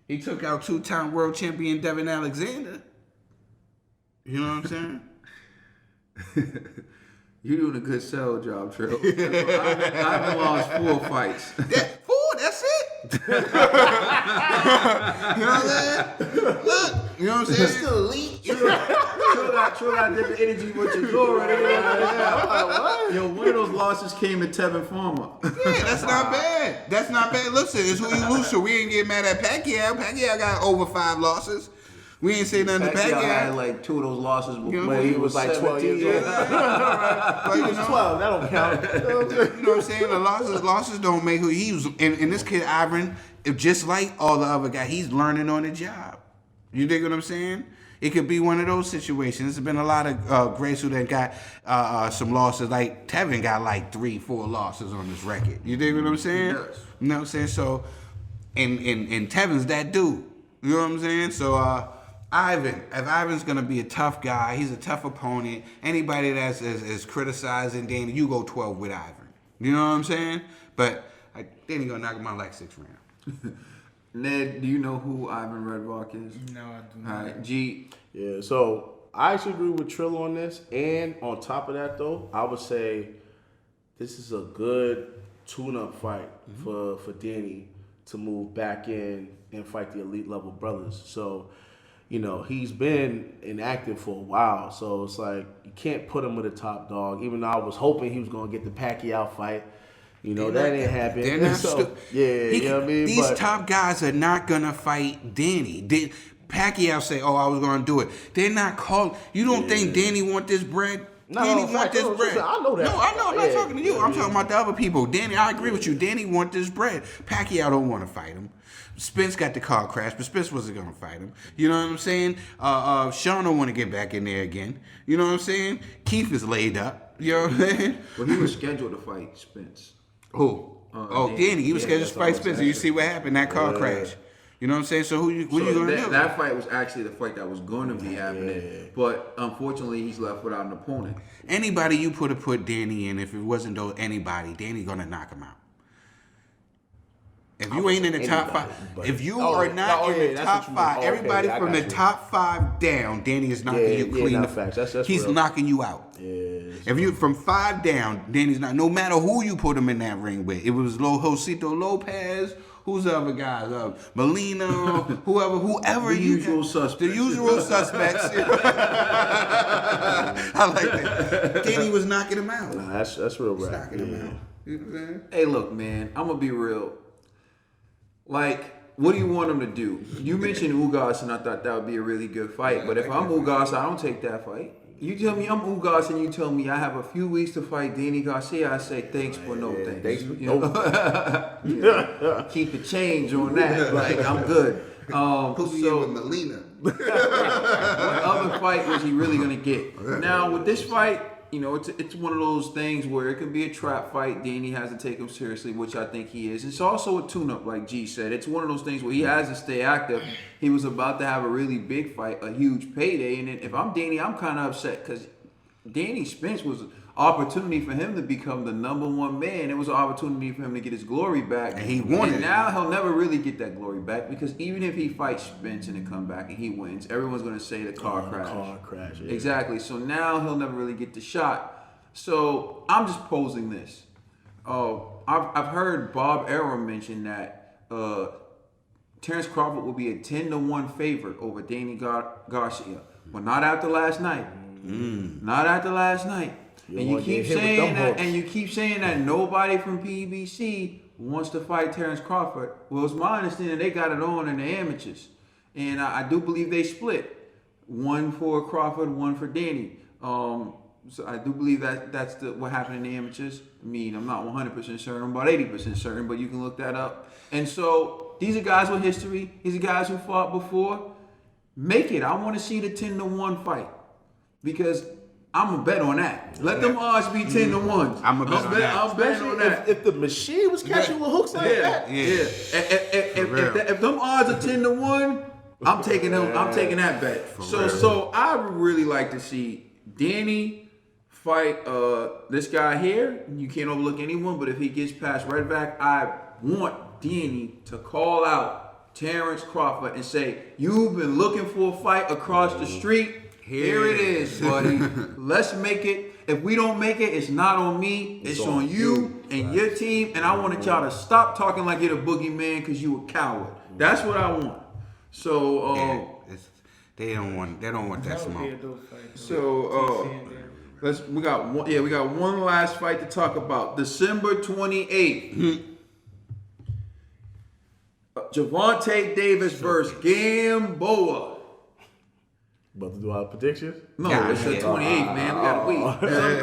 He took out 2-time world champion Devin Alexander. You know what I'm saying? You're doing a good sell job, Trill. Ivan lost 4 fights. That's it. You know what I'm saying? Look, you know what I'm saying? Still elite. Trill got different energy with your door right there. Yo, one of those losses came to Tevin Farmer. Yeah, that's not bad. That's not bad. Listen, it's who you lose to. We ain't get mad at Pacquiao. Pacquiao got over 5 losses. We ain't say nothing to Pacquiao had Pacquiao. like 2 of those losses before When he was like 12 years old. But, He was 12. That don't count. You know what I'm saying? The losses don't make who he was. And this kid Ivan, just like all the other guys, he's learning on the job. You dig what I'm saying? It could be one of those situations. There's been a lot of greats who then got some losses. Like Tevin got like 3-4 losses on his record. You dig what I'm saying? He does. You know what I'm saying? So, and Tevin's that dude. You know what I'm saying? So, Ivan, if Ivan's gonna be a tough guy, he's a tough opponent. Anybody that's is criticizing Danny, you go 12 with Ivan. You know what I'm saying? But Danny gonna knock him out like 6th round. Ned, do you know who Ivan Redrock is? No, I do All not. right, G. Yeah, so I actually agree with Trill on this. And on top of that, though, I would say this is a good tune-up fight for Danny to move back in and fight the elite level brothers. So, he's been inactive for a while. So it's like you can't put him with a top dog. Even though I was hoping he was going to get the Pacquiao fight. That didn't happen. They're not you know what I mean? These top guys are not gonna fight Danny. Pacquiao say, "Oh, I was gonna do it." They're not called. You don't think Danny want this bread? Danny want this bread. I know that. No, I know. I'm not talking to you. I'm talking about the other people. Danny, I agree with you. Danny want this bread. Pacquiao don't want to fight him. Spence got the car crash, but Spence wasn't gonna fight him. You know what I'm saying? Sean don't want to get back in there again. You know what I'm saying? Keith is laid up. You know what I'm saying? Well, he was scheduled to fight Spence. Who? Danny. He was scheduled to fight Spencer. You see what happened? That car crash. You know what I'm saying? So what you gonna do? That fight was actually the fight that was going to be happening, but unfortunately, he's left without an opponent. Anybody you put Danny in, if it wasn't anybody, Danny gonna knock him out. If you ain't in the top 5, if you are not in the top 5, everybody from the top 5 down, Danny is knocking you clean. He's knocking you out. If you from 5 down, Danny's not. No matter who you put him in that ring with, it was Josito Lopez. Who's the other guys? Molina, whoever the usual suspects. The usual suspects. I like that. Danny was knocking him out. Nah, that's real rap. Knocking him out. You know what I'm saying? Hey, look, man, I'm gonna be real. Like, what do you want him to do? You mentioned Ugas, and I thought that would be a really good fight. But if I'm Ugas, I don't take that fight. You tell me I'm Ugas, and you tell me I have a few weeks to fight Danny Garcia. I say thanks, but no thanks. Thanks, but no. Keep the change on that. Like, I'm good. So with Molina. What other fight was he really gonna get? Now with this fight, it's one of those things where it can be a trap fight. Danny has to take him seriously, which I think he is. It's also a tune-up, like G said. It's one of those things where he has to stay active. He was about to have a really big fight, a huge payday, and if I'm Danny, I'm kind of upset because Danny Spence was an opportunity for him to become the number one man. It was an opportunity for him to get his glory back. And he wanted And it. now he'll never really get that glory back because even if he fights Spence and then come back and he wins, everyone's going to say the car crash. Car crash. Yeah. Exactly. So now he'll never really get the shot. So I'm just posing this. I've heard Bob Arum mention that Terence Crawford will be a 10-1 favorite over Danny Garcia. But not after last night. Not after last night. And you keep saying that, and you keep saying that nobody from PBC wants to fight Terence Crawford. Well, it's my understanding they got it on in the amateurs, and I do believe they split, one for Crawford, one for Danny. So I do believe that's what happened in the amateurs. I mean, I'm not 100% certain, I'm about 80% certain, but you can look that up. And so these are guys with history. These are guys who fought before. Make it. I want to see the 10-1 fight because I'm gonna bet on that. Let them odds be 10-1. I'm gonna bet on that. I'm betting on that. If the machine was catching with hooks like that, If them odds are 10-1, I'm taking them. I'm taking that bet. So I would really like to see Danny fight this guy here. You can't overlook anyone, but if he gets past Redback, I want Danny to call out Terence Crawford and say, "You've been looking for a fight across the street. Here it is, buddy. Let's make it. If we don't make it, it's not on me. It's on you and your team. And I wanted y'all to stop talking like you're the boogeyman because you a coward. That's what I want." So they don't want that smoke. So we got one last fight to talk about. December 28th. Javante Davis versus Gamboa. About to do our predictions? No, it's the 28th, man. We got a week.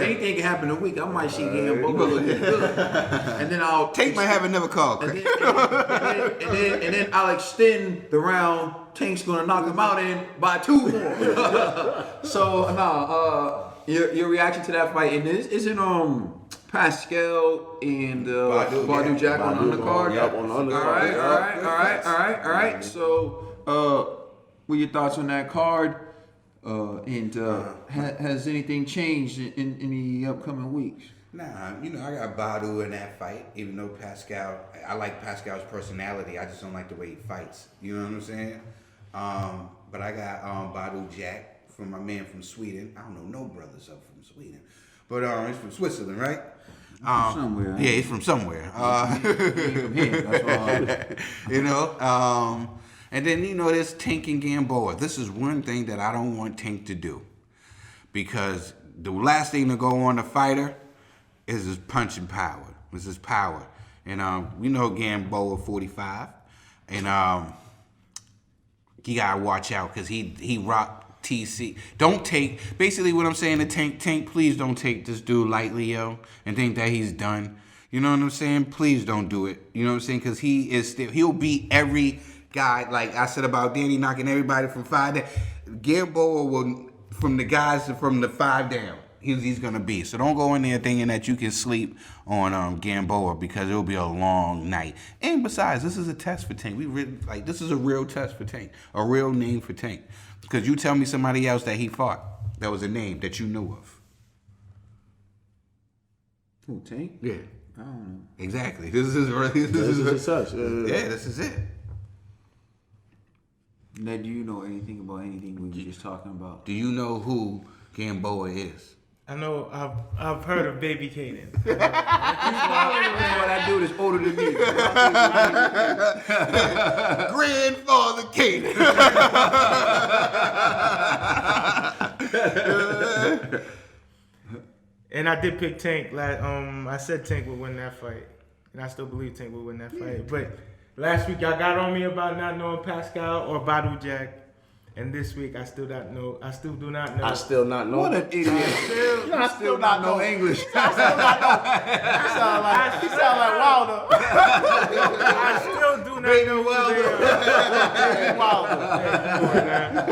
Anything can happen in a week. I might see Gamboa looking good. And then I'll Tank might have another call. and then I'll extend the round. Tank's gonna knock him out in by 2 more. So your reaction to that fight, and isn't Pascal and Badu Jack on the undercard? Yep, on the undercard. All right. So, what are your thoughts on that card? Has anything changed in the upcoming weeks? Nah, I got Badu in that fight, even though I like Pascal's personality. I just don't like the way he fights. You know what I'm saying? But I got Badu Jack from my man from Sweden. I don't know no brothers up from Sweden. But he's from Switzerland, right? From somewhere. Yeah, he's from somewhere. That's why. And then, there's Tank and Gamboa. This is one thing that I don't want Tank to do. Because the last thing to go on a fighter is his punching power. Is his power. And we know Gamboa 45. And you gotta watch out because he rocked TC. Basically what I'm saying to Tank, please don't take this dude lightly, yo, and think that he's done. You know what I'm saying? Please don't do it. You know what I'm saying? Because he'll beat every guy, like I said about Danny knocking everybody from 5 down. Gamboa will, from the guys from the 5 down, he's gonna be. So don't go in there thinking that you can sleep on Gamboa because it'll be a long night. And besides, this is a test for Tank. This is a real test for Tank, a real name for Tank. Because you tell me somebody else that he fought that was a name that you knew of. Who, Tank? Yeah. I don't know. Exactly. This is such. Yeah, this is it. Now, do you know anything about anything we were just talking about? Do you know who Gamboa is? I know. I've heard of Baby Kaden. That dude is older than me. Grandfather Kaden. And I did pick Tank. I said Tank would win that fight, and I still believe Tank would win that fight. But last week y'all got on me about not knowing Pascal or Badu Jack, and this week I still do not know. I still not know. What an idiot. I still not know English. I still not know. He sound like Wilder. I still do not know Wilder.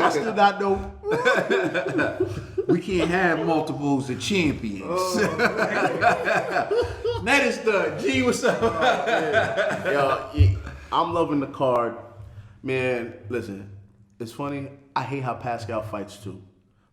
I still not know. We can't have multiples of champions. That is the G. What's up? Yo, I'm loving the card, man. Listen, it's funny. I hate how Pascal fights too,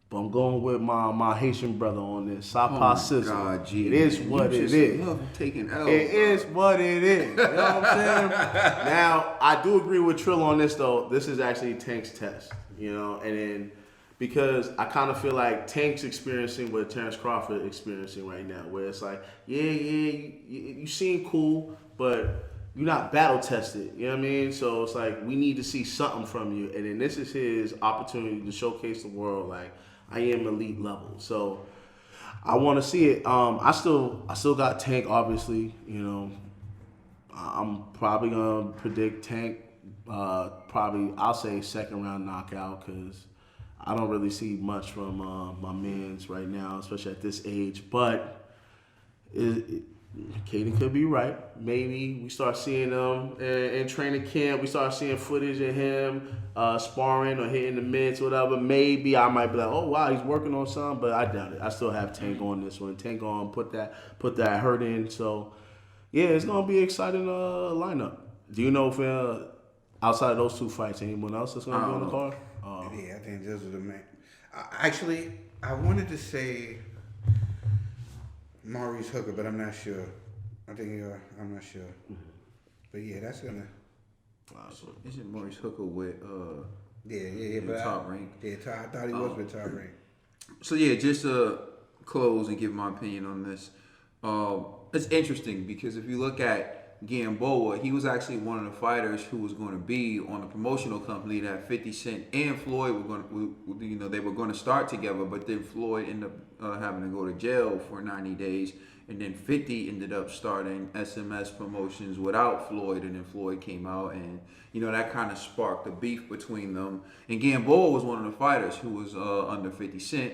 But I'm going with my Haitian brother on this. Sapa Sizzle. God, G, it is man. what You it just is. love taking L's, It bro. is what it is. You know what I'm saying? Now, I do agree with Trill on this, though. This is actually Tank's test, you know? And then, because I kind of feel like Tank's experiencing what Terence Crawford experiencing right now, where it's like, you seem cool, but you're not battle tested. You know what I mean? So it's like, we need to see something from you. And then this is his opportunity to showcase the world, like, I am elite level. So I want to see it. I still got Tank, obviously. You know, I'm probably gonna predict Tank. Probably I'll say second round knockout, because I don't really see much from my mans right now, especially at this age. But Kaden could be right. Maybe we start seeing him in training camp. We start seeing footage of him sparring or hitting the mitts or whatever. Maybe I might be like, oh wow, he's working on something, but I doubt it. I still have Tank on this one. Tank on, put that hurt in. So yeah, it's gonna be an exciting lineup. Do you know if outside of those two fights, anyone else that's gonna be on the card? Yeah, I think those are the main. Actually, I wanted to say Maurice Hooker, but I'm not sure. I'm not sure. But yeah, that's gonna. Isn't Maurice Hooker with Yeah, the but Top Rank? Yeah, I thought he was with Top Rank. So yeah, just to close and give my opinion on this, it's interesting because if you look at Gamboa, he was actually one of the fighters who was going to be on the promotional company that 50 Cent and Floyd were going to, they were going to start together, but then Floyd ended up having to go to jail for 90 days, and then 50 ended up starting SMS Promotions without Floyd, and then Floyd came out, and that kind of sparked a beef between them. And Gamboa was one of the fighters who was under 50 Cent,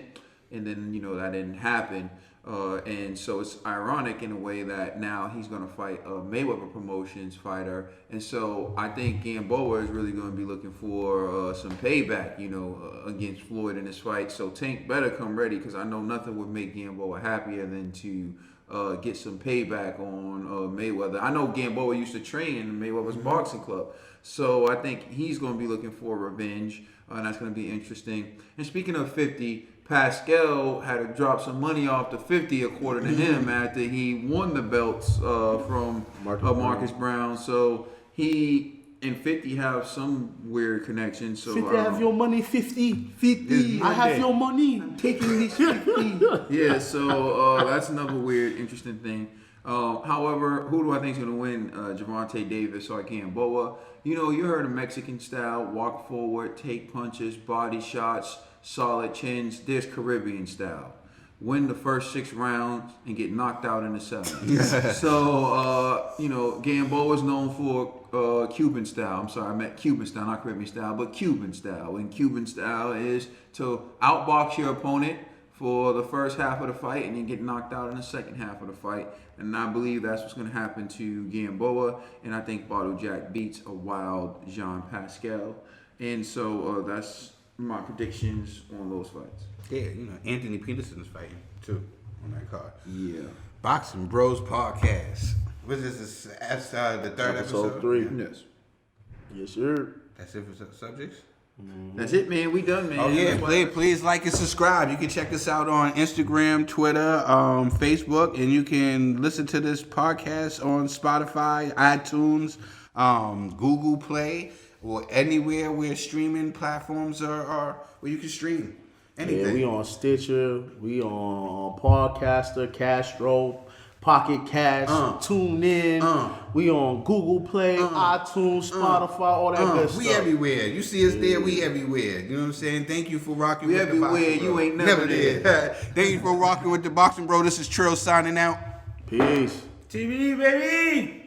and then that didn't happen. And so it's ironic in a way that now he's going to fight a Mayweather Promotions fighter. And so I think Gamboa is really going to be looking for some payback, against Floyd in this fight. So Tank better come ready, because I know nothing would make Gamboa happier than to get some payback on Mayweather. I know Gamboa used to train in Mayweather's boxing club. So I think he's going to be looking for revenge, and that's going to be interesting. And speaking of 50, Pascal had to drop some money off the 50, according to him, after he won the belts from Marcus Brown. So he and 50 have some weird connection. So 50 have your money, 50. I have your money. I'm taking these 50. Yeah, so that's another weird, interesting thing. However, who do I think is going to win? Gervonta Davis or Gamboa? You heard of Mexican style: walk forward, take punches, body shots, solid chins. There's Caribbean style: win the first 6 rounds and get knocked out in the 7th. So, Gamboa is known for Cuban style. I'm sorry, I meant Cuban style, not Caribbean style, but Cuban style. And Cuban style is to outbox your opponent for the first half of the fight and then get knocked out in the second half of the fight. And I believe that's what's going to happen to Gamboa. And I think Bottle Jack beats a wild Jean Pascal. And so that's my predictions on those fights. Yeah, Anthony Peterson is fighting too on that card. Yeah. Boxing Bros Podcast. Was this the third episode? 3. Yes. Yes, sir. That's it for subjects? That's it, man. We done, man. Oh yeah, please like and subscribe. You can check us out on Instagram, Twitter, Facebook, and you can listen to this podcast on Spotify, iTunes, Google Play, or anywhere where streaming platforms are where you can stream anything. Yeah, we on Stitcher, we on Podcaster, Castro, Pocket Cast, TuneIn. We on Google Play, iTunes, Spotify, all that good stuff. We everywhere. You see us there, we everywhere. You know what I'm saying? Thank you for rocking with the Boxing Bro. You ain't never there. Thank you for rocking with the Boxing Bro. This is Trill signing out. Peace. TV, baby!